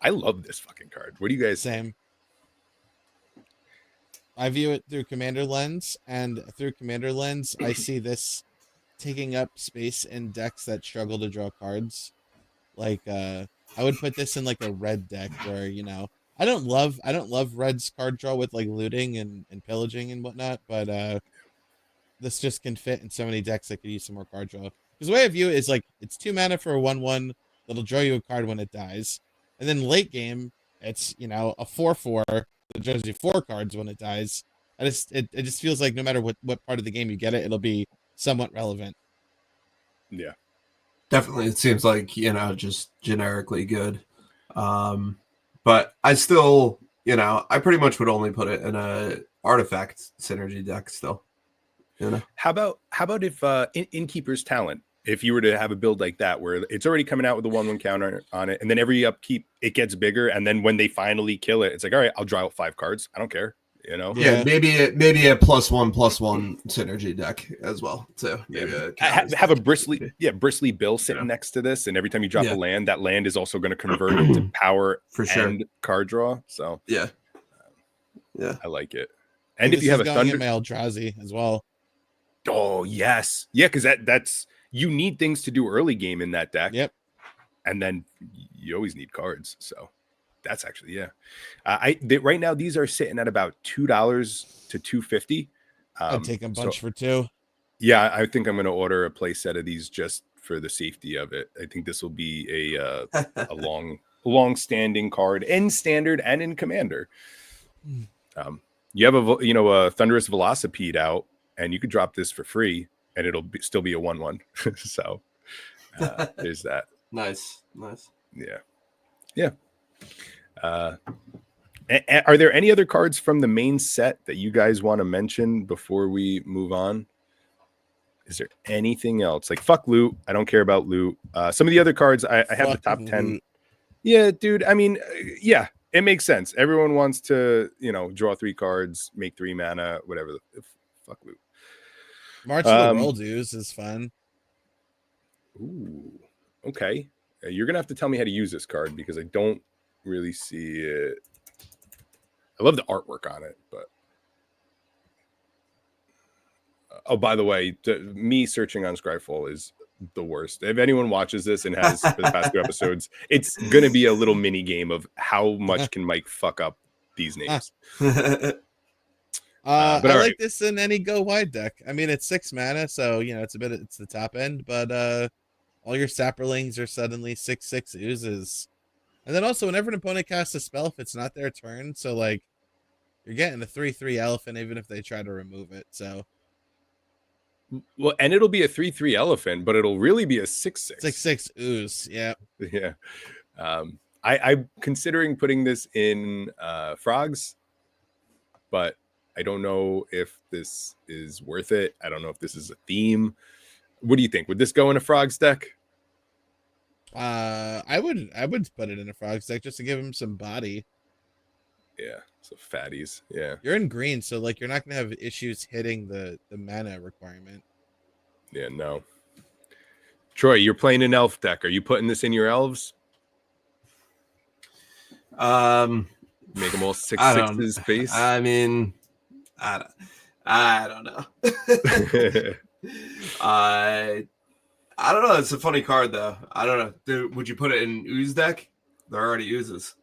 I love this fucking card. What do you guys Same. I view it through Commander lens, and through Commander lens, I see this taking up space in decks that struggle to draw cards. Like I would put this in like a red deck where, I don't love red's card draw with like looting and pillaging and whatnot, but this just can fit in so many decks that could use some more card draw. Because the way I view it is like it's 2 mana for a 1/1 that'll draw you a card when it dies. And then late game, it's a 4/4 that draws you 4 cards when it dies. It just feels like no matter what part of the game you get it, it'll be somewhat relevant. Yeah. Definitely, it seems like, just generically good. But I still, I pretty much would only put it in a artifact synergy deck still. How about if Innkeeper's Talent, if you were to have a build like that where it's already coming out with a 1/1 counter on it, and then every upkeep it gets bigger, and then when they finally kill it, it's like, all right, I'll draw out 5 cards. I don't care. Yeah, maybe a +1/+1 synergy deck as well too. Maybe have a bristly bill sitting next to this, and every time you drop a land, that land is also going to convert into power for sure and card draw. So yeah, I like it. And if you have a Thunder in my Eldrazi as well. Oh yes, yeah, because that's you need things to do early game in that deck. Yep, and then you always need cards. So that's actually right now these are sitting at about $2 to $2.50. I'd take a bunch for 2. Yeah, I think I'm going to order a play set of these just for the safety of it. I think this will be a long standing card in Standard and in Commander. You have a Thunderous Velocipede out, and you could drop this for free, and it'll still be a 1/1. So there's that. Nice. Yeah. Are there any other cards from the main set that you guys want to mention before we move on? Is there anything else? Like, fuck loot. I don't care about loot. Some of the other cards, I have the top 10. Loot. Yeah, dude. I mean, yeah, it makes sense. Everyone wants to, draw 3 cards, make 3 mana, whatever. Fuck loot. March of the World Dues is fun. Ooh, okay. You're gonna have to tell me how to use this card because I don't really see it. I love the artwork on it, but oh, by the way, me searching on Scryfall is the worst. If anyone watches this and has for the past 2 episodes, it's gonna be a little mini game of how much can Mike fuck up these names. I like this in any go wide deck. I mean, it's 6 mana, so it's the top end, but all your Sapperlings are suddenly 6/6 oozes. And then also whenever an opponent casts a spell, if it's not their turn, so like you're getting a 3/3 elephant even if they try to remove it. So well, and it'll be a 3/3 elephant, but it'll really be a 6/6. 6/6 ooze, yeah. Yeah. I'm considering putting this in frogs, but I don't know if this is worth it. I don't know if this is a theme. What do you think? Would this go in a frogs deck? I would put it in a frogs deck just to give him some body. Yeah, so fatties. Yeah. You're in green, so like you're not gonna have issues hitting the mana requirement. Yeah, no. Troy, you're playing an elf deck. Are you putting this in your elves? Make them all 6/6s base. I mean, I don't know. I don't know. It's a funny card though. I don't know. Dude, would you put it in ooze deck? There already oozes.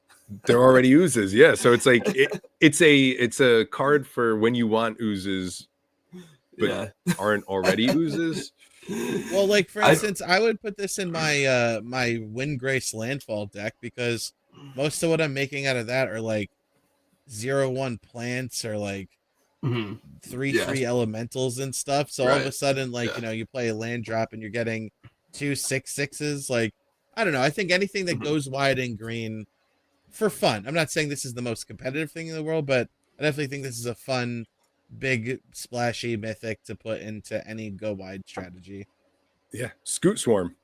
There already oozes, yeah. So it's like it's a card for when you want oozes, but aren't already oozes. Well, like for instance, I would put this in my my Windgrace Landfall deck because most of what I'm making out of that are like 0/1 plants or like 3/3 elementals and stuff. So all of a sudden, like you play a land drop and you're getting 2 6/6s. Like I don't know. I think anything that goes wide in green for fun. I'm not saying this is the most competitive thing in the world, but I definitely think this is a fun, big, splashy mythic to put into any go wide strategy. Yeah, Scoot Swarm.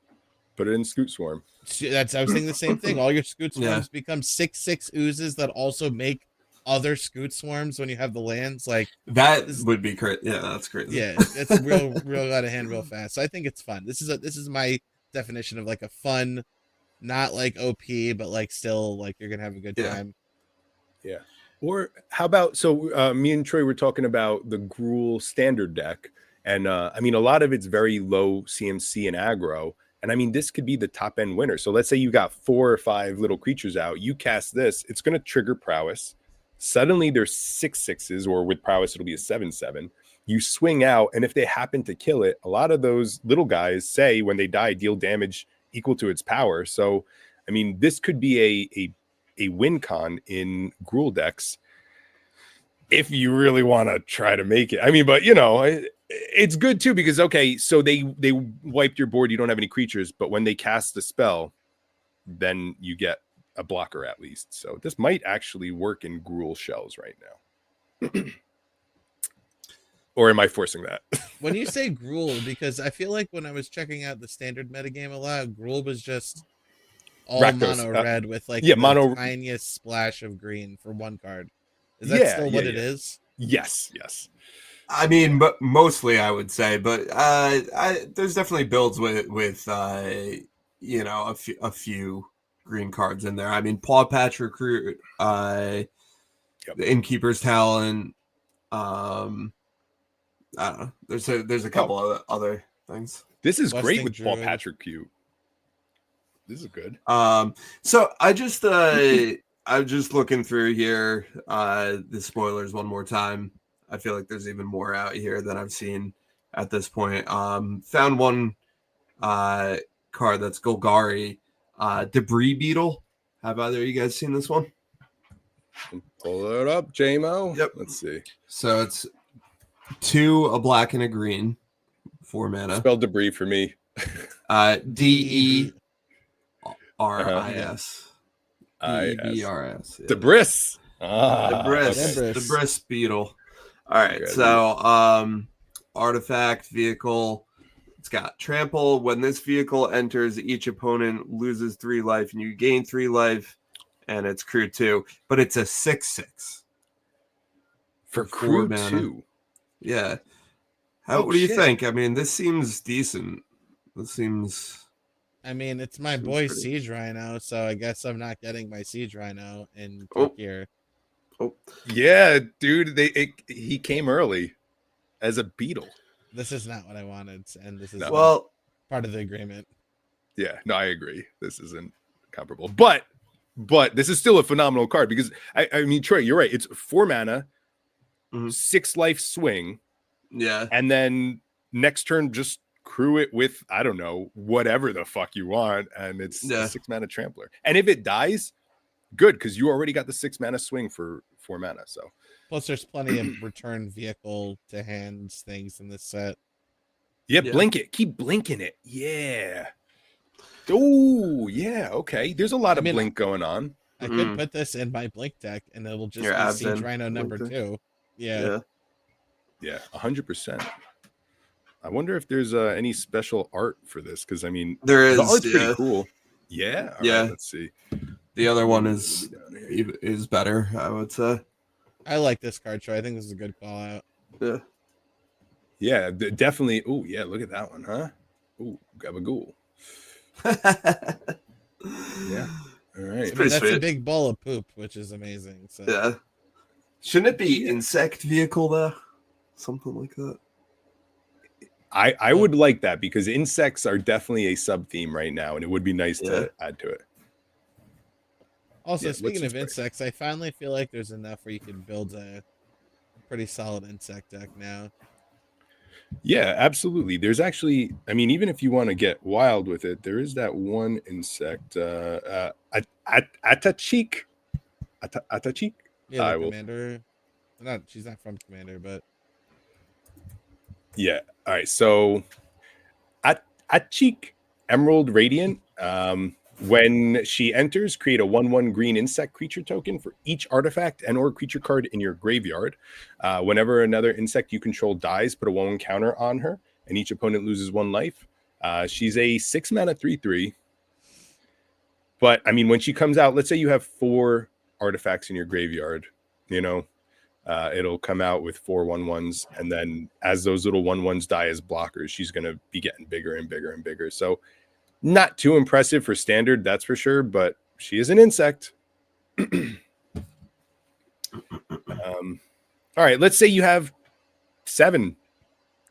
Put it in Scoot Swarm. I was thinking the same thing. All your Scoot Swarms become 6/6 oozes that also make other Scoot Swarms when you have the lands. Like that would be crazy. Yeah, that's crazy. Yeah, it's real out of hand real fast. So I think it's fun. This is my definition of like a fun, not like OP, but like still like you're gonna have a good time. Yeah. Or how about, so me and Troy were talking about the Gruul standard deck. And I mean, a lot of it's very low CMC and aggro. And I mean, this could be the top end winner. So let's say you got 4 or 5 little creatures out. You cast this, it's going to trigger prowess. Suddenly there's 6/6s, or with prowess, it'll be a 7/7. You swing out, and if they happen to kill it, a lot of those little guys say when they die, deal damage equal to its power. So, I mean, this could be a win con in Gruul decks if you really want to try to make it. I mean, but it's good too, because okay, so they wiped your board, you don't have any creatures, but when they cast the spell, then you get a blocker at least. So this might actually work in Gruul shells right now. Or am I forcing that? When you say Gruul, because I feel like when I was checking out the standard metagame a lot, Gruul was just all Rakdos, mono red with like mono tiniest splash of green for one card. Is that still what it is? Yes. I mean, but mostly I would say, but there's definitely builds with a few green cards in there. I mean, Paw Patch Recruit, the Innkeeper's Talent. I don't know. There's a couple of other things. This is great with Paw Patch Recruit. This is good. So I just I'm just looking through here the spoilers one more time. I feel like there's even more out here than I've seen at this point. Found one card that's Golgari, Debris Beetle. Have either of you guys seen this one? Pull it up, JMO. Yep. Let's see. So it's 2, a black and a green, 4 mana. Spell debris for me. DEBRIS. DEBRS. Debris. Debris Beetle. All right. So artifact vehicle. It's got trample. When this vehicle enters, each opponent loses 3 life, and you gain 3 life. And it's crew 2, but it's a 6/6 for crew 2. Yeah. What do you think? I mean, this seems decent. This seems. I mean, it's my boy pretty. Siege Rhino, so I guess I'm not getting my Siege Rhino in here. Oh, yeah, dude. He came early as a beetle. This is not what I wanted, and this is part of the agreement. Yeah, no, I agree. This isn't comparable, but this is still a phenomenal card because I mean, Troy, you're right. It's 4 mana, 6 life swing. Yeah. And then next turn, just crew it with, I don't know, whatever the fuck you want. And it's a 6 mana trampler. And if it dies, good, because you already got the 6 mana swing for 4 mana. So plus there's plenty of return vehicle to hands things in this set. Yeah, blink it. Keep blinking it. Yeah. Oh, yeah. Okay. There's a lot of blink going on. I could put this in my blink deck and it'll just be Siege Rhino number 2. Yeah. Yeah, 100%. I wonder if there's any special art for this, because I mean, there is. The art's pretty cool. Yeah. Yeah. Right, let's see. The other one is better, I would say. I like this card, Troy. I think this is a good call out. Yeah. Yeah, definitely. Oh, yeah. Look at that one, huh? Oh, Gabagool. Yeah. All right. That's sweet. A big ball of poop, which is amazing. So. Yeah. Shouldn't it be insect vehicle though? Something like that. I would like that because insects are definitely a sub theme right now, and it would be nice to add to it. Also, speaking of insects, I finally feel like there's enough where you can build a pretty solid insect deck now. Yeah, absolutely. There's actually, I mean, even if you want to get wild with it, there is that one insect, Atachik. Atachik? Yeah, Commander. She's not from Commander, but yeah. All right. So Atachik, Emerald Radiant. When she enters, create a 1/1 green insect creature token for each artifact and or creature card in your graveyard. Whenever another insect you control dies, put a 1/1 counter on her, and each opponent loses 1 life. She's a 6 mana 3/3. But I mean, when she comes out, let's say you have 4 artifacts in your graveyard, it'll come out with 4 1/1s, and then as those little 1/1s die as blockers, she's going to be getting bigger and bigger and bigger. So not too impressive for standard, that's for sure, but she is an insect. All right, let's say you have 7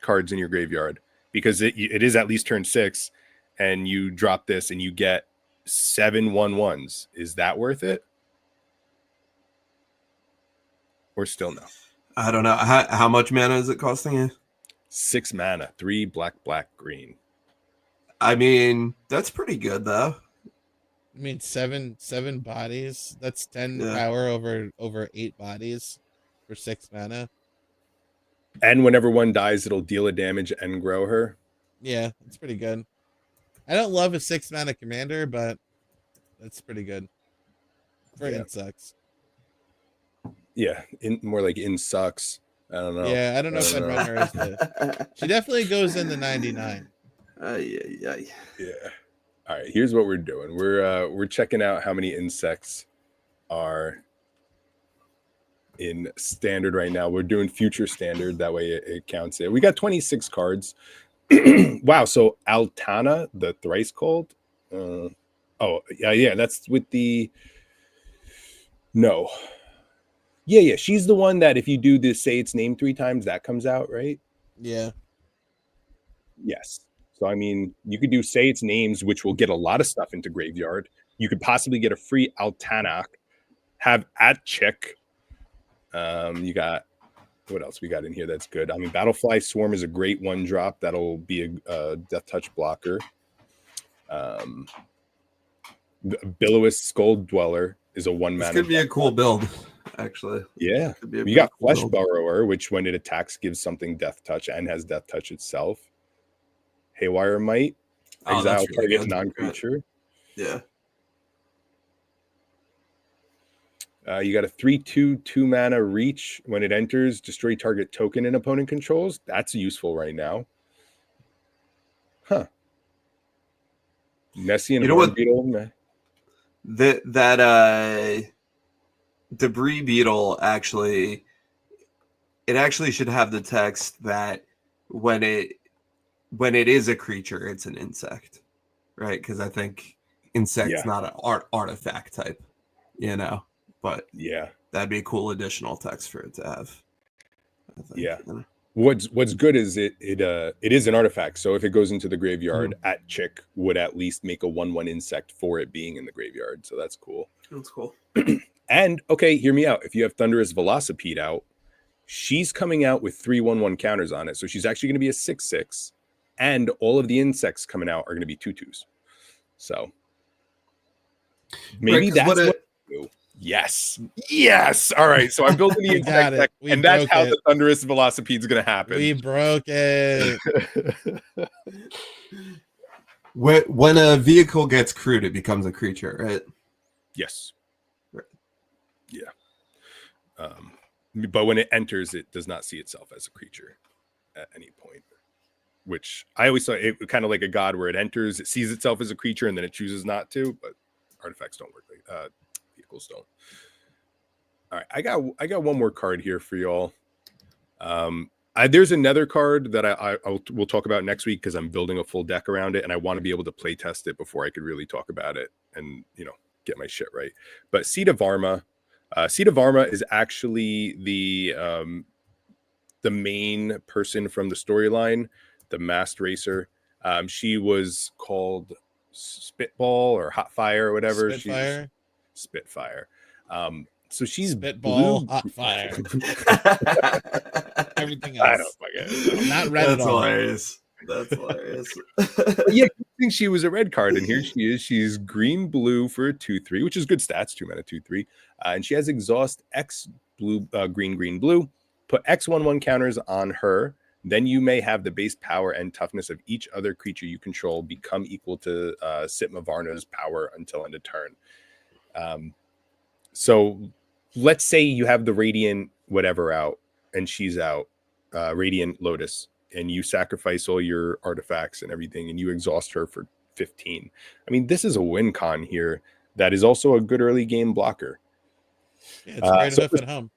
cards in your graveyard because it is at least turn 6, and you drop this and you get 7 1/1s. Is that worth it? Or still no? I don't know. How much mana is it costing you? 6 mana, 3 black, green. I mean, that's pretty good though. I mean, seven bodies. That's 10 power over 8 bodies for 6 mana. And whenever one dies, it'll deal a damage and grow her. Yeah, it's pretty good. I don't love a 6 mana commander, but that's pretty good for insects. Yeah, more like sucks. I don't know. Yeah, I don't know if I'd run her as the. She definitely goes in the 99. Yeah. All right, here's what we're doing. We're checking out how many insects are in standard right now. We're doing future standard. That way it counts it. We got 26 cards. Wow. So Altana, the thrice called. Yeah. That's with the. No. Yeah. She's the one that if you do this, say its name 3 times, that comes out, right? Yeah. Yes. So, I mean, you could do say its names, which will get a lot of stuff into graveyard. You could possibly get a free Altanak, have Atchik. You got, what else we got in here that's good? I mean, Battlefly Swarm is a great 1-drop. That'll be a Death Touch blocker. Billowous Skull Dweller is a 1 mana. This could be a cool build, actually. Yeah. You got Flesh Burrower, which when it attacks gives something Death Touch and has Death Touch itself. Haywire Might, exile target non-creature. Yeah. You got a 3/2 2-mana reach. When it enters, destroy target token an opponent controls. That's useful right now. Huh. Messian Beetle. That Debris Beetle actually should have the text that when it is a creature, it's an insect, right? Because I think insect's not an artifact type, But yeah, that'd be a cool additional text for it to have. I think. Yeah. What's good is it is an artifact. So if it goes into the graveyard, Atchik would at least make a 1/1 insect for it being in the graveyard. So that's cool. That's cool. And okay, hear me out. If you have Thunderous Velocipede out, she's coming out with 3 1/1 counters on it. So she's actually going to be a 6/6. And all of the insects coming out are going to be 2/2s. So maybe that's what you do. Yes. All right. So I'm building the insect deck, and that's how the Thunderous Velocipede is going to happen. We broke it. When a vehicle gets crewed, it becomes a creature, right? Yes. Right. Yeah. But when it enters, it does not see itself as a creature at any point. Which I always thought it kind of like a god, where it enters, it sees itself as a creature, and then it chooses not to. But artifacts don't work like vehicles don't. All right, I got one more card here for y'all. There's another card that we'll talk about next week because I'm building a full deck around it, and I want to be able to play test it before I could really talk about it and get my shit right. But Seed of Varma is actually the main person from the storyline, the masked racer. She was called Spitball or Hot Fire or whatever. Spitfire. So she's Spitball, blue. Hot Fire. Everything I else. don't Not red at all. Hilarious. That's hilarious. Yeah, I think she was a red card, and here she is. She's green-blue for a 2/3, which is good stats, 2 mana, 2/3. And she has exhaust X blue, green, blue. Put X 1/1 counters on her. Then you may have the base power and toughness of each other creature you control become equal to Sitma Varna's power until end of turn. So let's say you have the Radiant whatever out, and she's out, Radiant Lotus, and you sacrifice all your artifacts and everything, and you exhaust her for 15. I mean, this is a win con here that is also a good early game blocker. Yeah, it's great enough at home.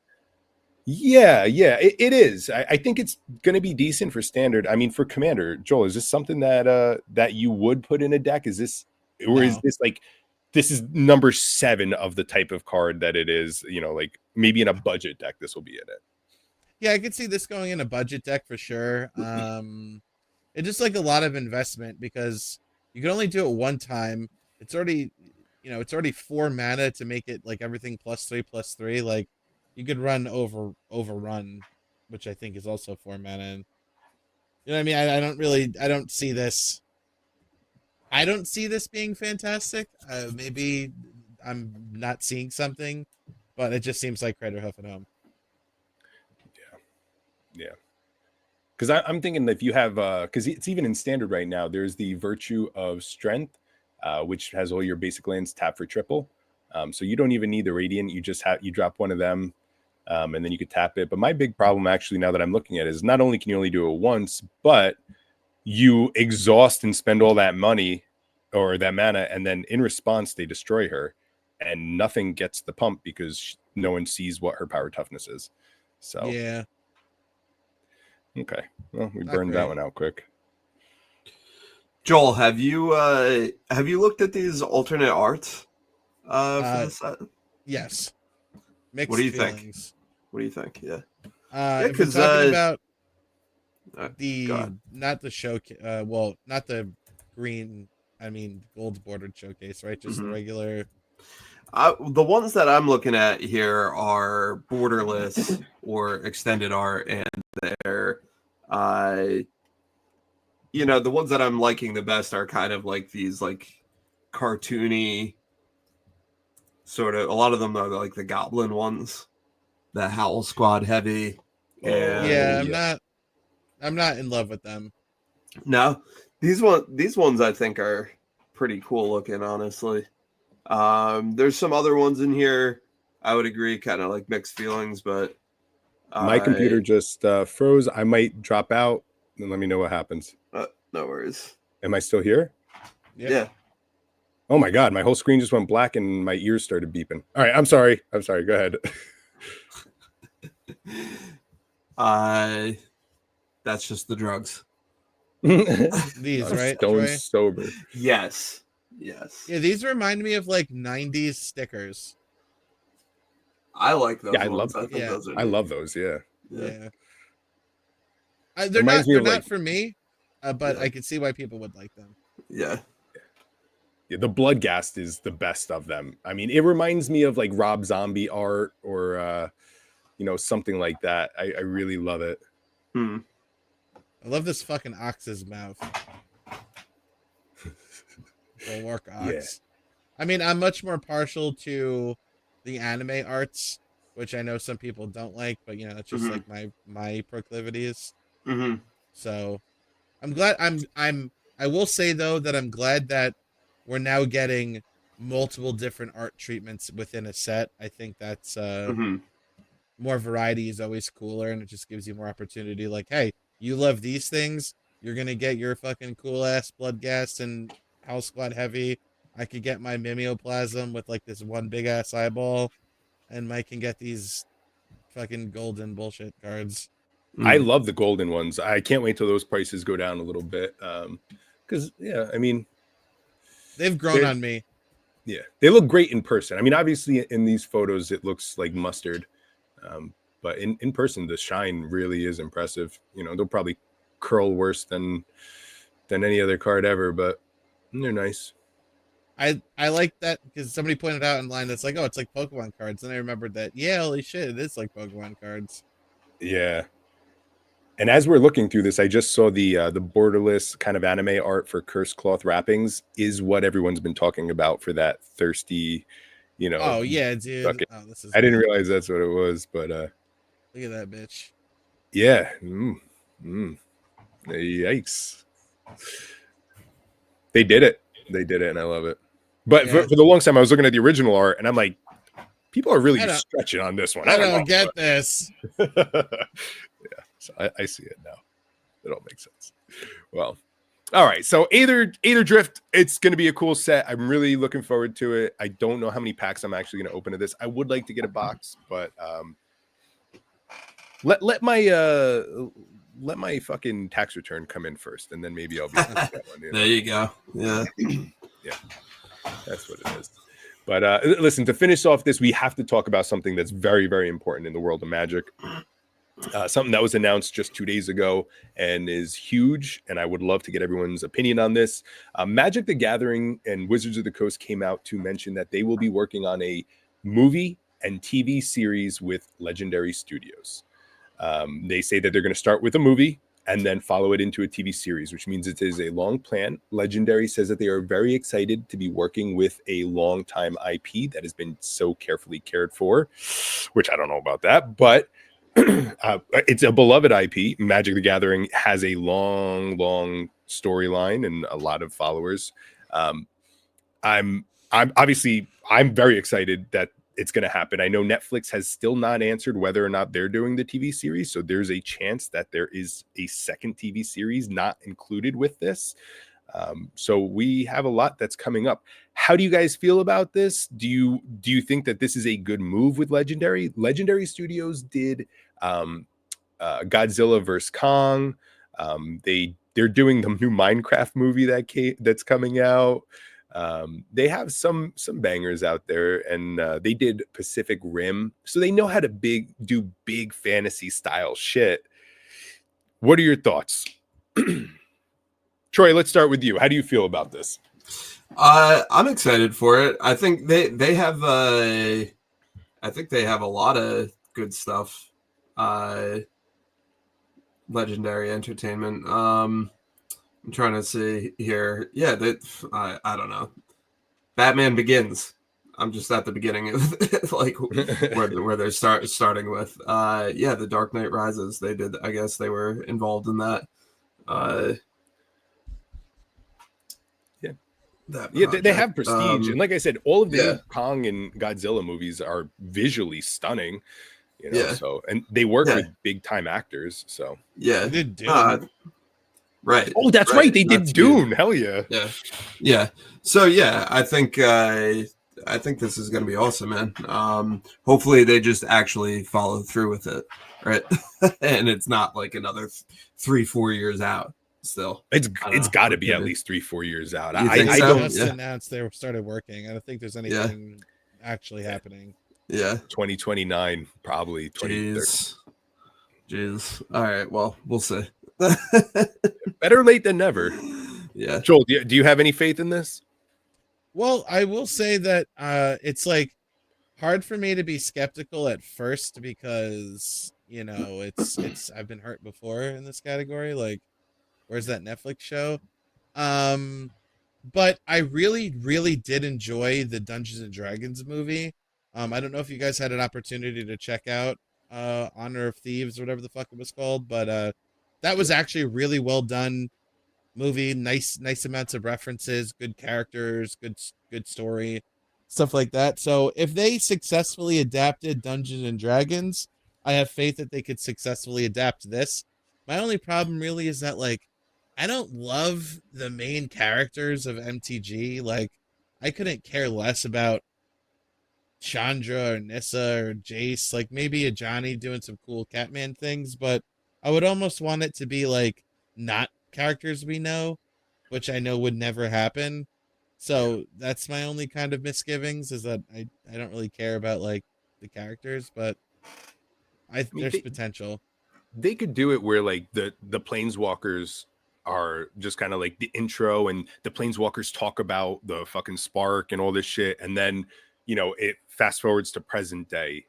Yeah, it is. I think it's going to be decent for standard. I mean, for Commander, Joel, is this something that you would put in a deck? Is this, or is this like this is number 7 of the type of card that it is, you know, like maybe in a budget deck, this will be in it. Yeah, I could see this going in a budget deck for sure. It's just like a lot of investment because you can only do it one time. It's already, it's already 4 mana to make it like everything +3/+3. Like you could run overrun, which I think is also 4 mana. And, you know what I mean? I don't see this. I don't see this being fantastic. Maybe I'm not seeing something, but it just seems like Crater Hoof at home. Yeah. Because I'm thinking that if you have, because it's even in standard right now, there's the Virtue of Strength, which has all your basic lands tap for triple. So you don't even need the Radiant. You just you drop one of them, and then you could tap it. But my big problem, actually, now that I'm looking at it, is not only can you only do it once, but you exhaust and spend all that money or that mana, and then in response they destroy her, and nothing gets the pump because no one sees what her power toughness is. So yeah. Okay. Well, we Not burned that great. one out quick. Joel, have you looked at these alternate arts for this set? Yes. Mixed What do you feelings. think? What do you think? Yeah. If we're talking about God. not the showcase, well, not the green, I mean gold bordered showcase, right? Just the regular. The ones that I'm looking at here are borderless or extended art, and they're, the ones that I'm liking the best are kind of like these like cartoony sort of. A lot of them are like the Goblin ones, the Howl Squad heavy. And Yeah, I'm not in love with them. No, these ones I think are pretty cool looking, honestly. There's some other ones in here. I would agree, kind of like mixed feelings, but my computer just froze. I might drop out and let me know what happens. No worries. Am I still here? Yep. Yeah. Oh my God, my whole screen just went black and my ears started beeping. All right, I'm sorry. Go ahead. That's just the drugs. These, right? Stone Troy? sober. Yes. Yeah, these remind me of like 90s stickers. I like those. Yeah, ones. I think those are I neat. love those. Yeah. They're not for me, but I can see why people would like them. Yeah. Yeah, the Bloodghast is the best of them. I mean, it reminds me of like Rob Zombie art or something like that. I really love it. I love this fucking ox's mouth. Bulwark Ox. Yeah. I mean, I'm much more partial to the anime arts, which I know some people don't like, but it's just like my proclivities. So I'm glad I will say though that I'm glad that we're now getting multiple different art treatments within a set. I think that's more variety is always cooler, and it just gives you more opportunity. Like, hey, you love these things, you're gonna get your fucking cool ass Bloodghast and House Squad heavy. I could get my Mimeoplasm with like this one big ass eyeball, and Mike can get these fucking golden bullshit cards. I love the golden ones. I can't wait till those prices go down a little bit. Because I mean, they've grown on me. Yeah, they look great in person. I mean, obviously in these photos it looks like mustard, but in person the shine really is impressive. They'll probably curl worse than any other card ever, but they're nice. I like that because somebody pointed out online that's like, oh, it's like Pokemon cards, and I remembered that. Yeah, holy shit, it is like Pokemon cards. Yeah. And as we're looking through this, I just saw the borderless kind of anime art for Curse Cloth wrappings is what everyone's been talking about for that thirsty, Oh yeah, dude. bucket. Oh, this is. I didn't realize that's what it was, but look at that bitch. Yeah. Yikes. They did it, and I love it. But for the longest time, I was looking at the original art, and I'm like, people are really stretching on this one. I don't get this. Yeah, so I see it now. It all makes sense. Well, all right. So AetherDrift, it's going to be a cool set. I'm really looking forward to it. I don't know how many packs I'm actually going to open of this. I would like to get a box, but let my fucking tax return come in first, and then maybe I'll be that one. There you go. Yeah. Yeah. That's what it is. But listen, to finish off this, we have to talk about something that's very, very important in the world of Magic. Something that was announced just 2 days ago and is huge, and I would love to get everyone's opinion on this. Magic the Gathering and Wizards of the Coast came out to mention that they will be working on a movie and TV series with Legendary Studios. They say that they're going to start with a movie and then follow it into a TV series, which means it is a long plan. Legendary says that they are very excited to be working with a long-time IP that has been so carefully cared for, which I don't know about that, but it's a beloved IP. Magic the Gathering has a long storyline and a lot of followers. I'm very excited that it's going to happen. I know Netflix has still not answered whether or not they're doing the TV series, so there's a chance that there is a second TV series not included with this. So we have a lot that's coming up. How do you guys feel about this? Do you think that this is a good move with Legendary? Legendary Studios did Godzilla vs. Kong. They're doing the new Minecraft movie that's coming out. They have some bangers out there, and they did Pacific Rim, so they know how to do big fantasy style shit. What are your thoughts? Troy, let's start with you. How do you feel about this? I'm excited for it. I think they have a lot of good stuff. Legendary Entertainment. I'm trying to see here. Yeah, I don't know. Batman Begins. I'm just at the beginning of like where they're starting with. The Dark Knight Rises. They did. I guess they were involved in that. They have prestige, and like I said, all of the new Kong and Godzilla movies are visually stunning. So, and they work with big time actors. So they did Dune. Right. Oh, that's right. They did Dune. Good. Hell yeah. Yeah. So I think this is going to be awesome, man. Hopefully they just actually follow through with it, right? And it's not like another 3-4 years out. Still, it's got to be at least 3-4 years out. I don't just announced they started working. I don't think there's anything actually happening. 2029 probably. 2030. Jeez. All right. Well, we'll see. Better late than never. Yeah. Joel, do you have any faith in this? Well, I will say that it's like hard for me to be skeptical at first because it's I've been hurt before in this category. Like, where's that Netflix show? But I really, really did enjoy the Dungeons and Dragons movie. I don't know if you guys had an opportunity to check out Honor of Thieves or whatever the fuck it was called, but that was actually a really well done movie. Nice amounts of references, good characters, good story, stuff like that. So if they successfully adapted Dungeons and Dragons, I have faith that they could successfully adapt this. My only problem really is that like I don't love the main characters of MTG. Like I couldn't care less about Chandra or Nissa or Jace. Like maybe a Johnny doing some cool Catman things, but I would almost want it to be like not characters we know, which I know would never happen. So that's my only kind of misgivings is that I don't really care about like the characters, but there's potential. They could do it where like the planeswalkers are just kind of like the intro and the planeswalkers talk about the fucking spark and all this shit, and then it fast forwards to present day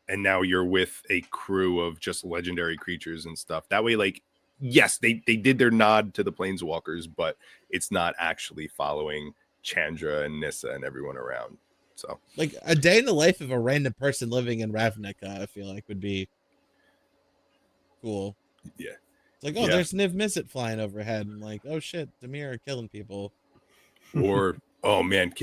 and now you're with a crew of just legendary creatures and stuff. That way, like, yes, they did their nod to the planeswalkers, but it's not actually following Chandra and Nissa and everyone around. So like a day in the life of a random person living in Ravnica, I feel like would be cool. Yeah. It's like, oh, there's Niv Mizzet flying overhead, and like, oh shit, Dimir are killing people. Or oh man,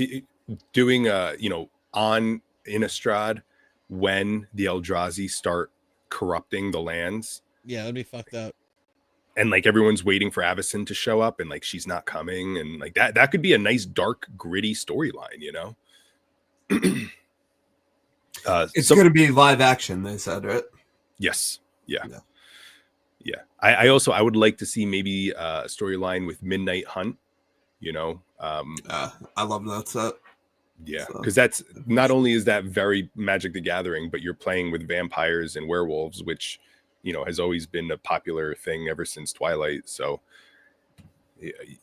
doing on Innistrad when the Eldrazi start corrupting the lands. Yeah, that'd be fucked up. And like everyone's waiting for Avacyn to show up, and like she's not coming, and like that could be a nice dark gritty storyline, It's going to be live action, they said, right? Yes. Yeah. I also I would like to see maybe a storyline with Midnight Hunt. I love that set. Yeah, So, because that's not only is that very Magic the Gathering, but you're playing with vampires and werewolves, which, you know, has always been a popular thing ever since Twilight. So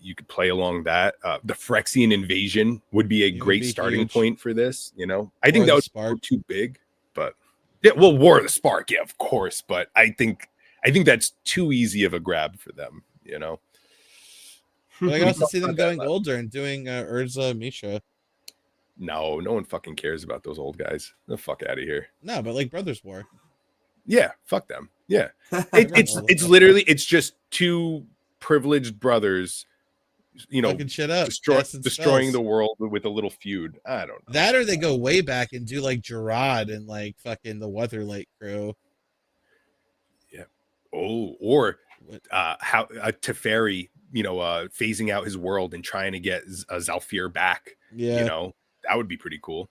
you could play along that. The Phyrexian invasion would be a It would great be starting huge. point for this. You know, I War think of that the would Spark. go too big, but yeah, well, War of the Spark, yeah, of course. But I think that's too easy of a grab for them. You know, But I can also see Not them that going much. older and doing Urza Misha. No one fucking cares about those old guys. The fuck out of here. No, but like Brothers War. Yeah, fuck them. Yeah, Everyone it's knows it's that. literally it's just two privileged brothers, you know, Fucking shit up, casting destroying spells. the world with a little feud. I don't know. That or they go way back and do like Gerard and like fucking the Weatherlight crew. Yeah. Oh, or What- how Teferi, you know, phasing out his world and trying to get Zalfir back. Yeah. You know, that would be pretty cool.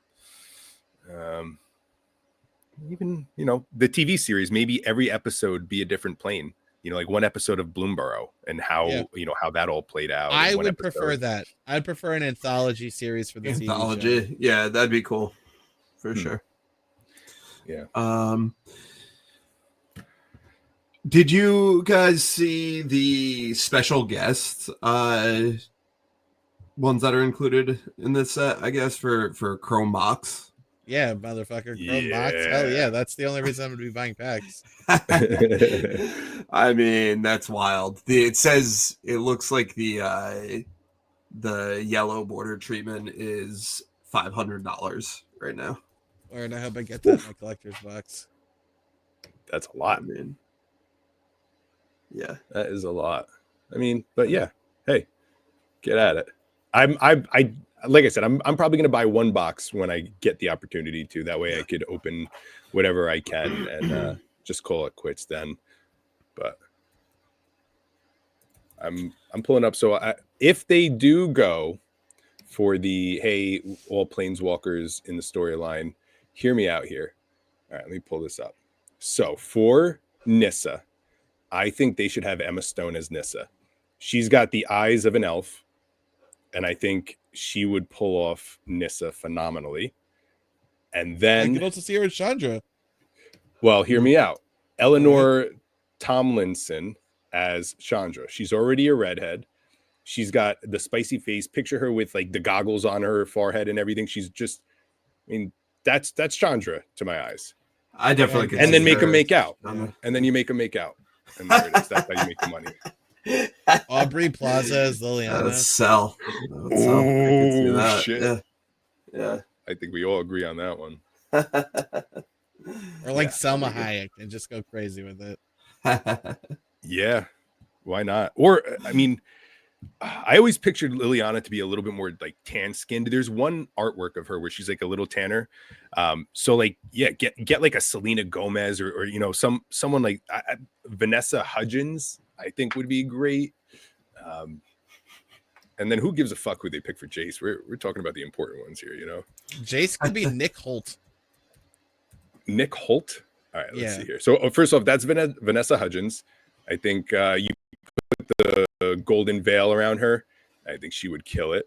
Even, you know, the TV series, maybe every episode be a different plane. You know, like one episode of Bloomborough and how, Yeah. you know, how that all played out. I in one would episode. prefer that. I'd prefer an anthology series for the TV show. Anthology. Yeah, that'd be cool for sure. Yeah. Did you guys see the special guest ones that are included in this set, I guess, for Chrome Box? Yeah, motherfucker. Chrome box. Hell yeah. That's the only reason I'm gonna be buying packs. I mean, that's wild. It says it looks like the yellow border treatment is $500 right now. Or and I hope I get that in my collector's box. That's a lot. I mean, yeah, That is a lot. I mean, but yeah, hey, get at it. I like I said, I'm probably gonna buy one box when I get the opportunity to. That way I could open whatever I can and just call it quits then. But I'm pulling up. So if they do go for the hey, all planeswalkers in the storyline, hear me out here. All right, let me pull this up. So for Nissa, I think they should have Emma Stone as Nissa. She's got the eyes of an elf, and I think she would pull off Nissa phenomenally. And I then, could also see her as Chandra. well, hear me out. Eleanor Tomlinson as Chandra. She's already a redhead. She's got the spicy face. Picture her with like the goggles on her forehead and everything. She's just, I mean, that's Chandra to my eyes. I definitely could. And see then make her them make out. on And then you make them make out. And there it is. That's how you make the money. Aubrey Plaza as That Liliana. would sell. That would sell. I could see that. Shit. Yeah. I think we all agree on that one. Or like Selma Hayek and just go crazy with it. Yeah. Why not? Or, I mean, I always pictured Liliana to be a little bit more like tan skinned. There's one artwork of her where she's like a little tanner. So like, yeah, get like a Selena Gomez or you know, someone like Vanessa Hudgens, I think would be great. And then who gives a fuck who they pick for Jace? We're talking about the important ones here, you know. Jace could be Nick Holt. Nick Holt. All right, let's Yeah. see here. So first off, that's Vanessa Hudgens. I think you put the golden veil around her. I think she would kill it.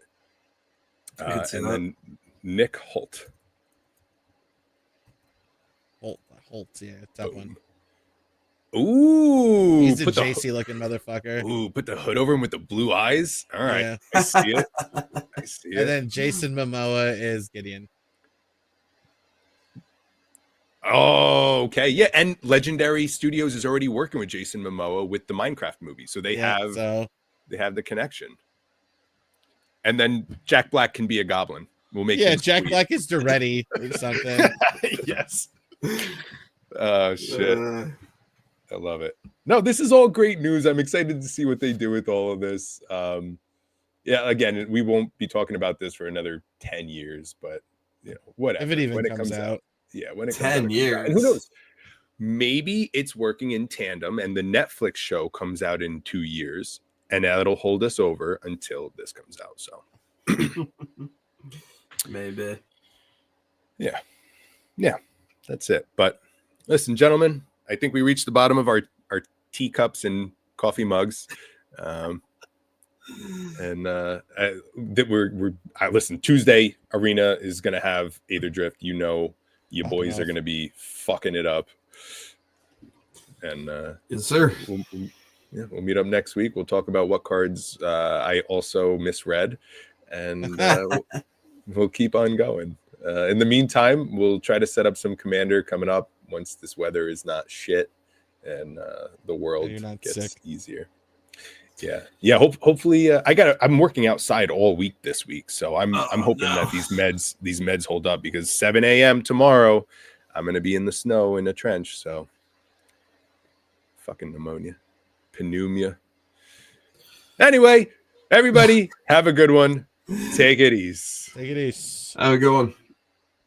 could see And that. then Nick Holt. Holt, yeah, tough one. Ooh, He's a put the JC looking motherfucker. Ooh, put the hood over him with the blue eyes. All right, Yeah. I see it. I see it. And then Jason Momoa is Gideon. Oh, okay, yeah. And Legendary Studios is already working with Jason Momoa with the Minecraft movie, so they have the connection. And then Jack Black can be a goblin. We'll make him Jack sweet. Black is Duretti or something. Yes. Oh shit. I love it. No, this is all great news. I'm excited to see what they do with all of this. Yeah, again, we won't be talking about this for another 10 years, but you know, whatever. If it even when comes out. Yeah, when it 10 comes out. years. And who knows? Maybe it's working in tandem and the Netflix show comes out in 2 years and that'll hold us over until this comes out. So Maybe. yeah, that's it. But listen, gentlemen, I think we reached the bottom of our teacups and coffee mugs. And listen, Tuesday Arena is gonna have AetherDrift. You know, your boys are gonna be fucking it up. And yes, sir. We'll meet up next week. We'll talk about what cards I also misread, and we'll keep on going. In the meantime, we'll try to set up some Commander coming up once this weather is not shit and the world gets easier. Yeah. Hopefully, I'm working outside all week this week, so I'm hoping that these meds hold up, because 7 a.m. tomorrow, I'm gonna be in the snow in a trench. So, fucking pneumonia. Anyway, everybody, have a good one. Take it easy. Take it easy. Have a good one.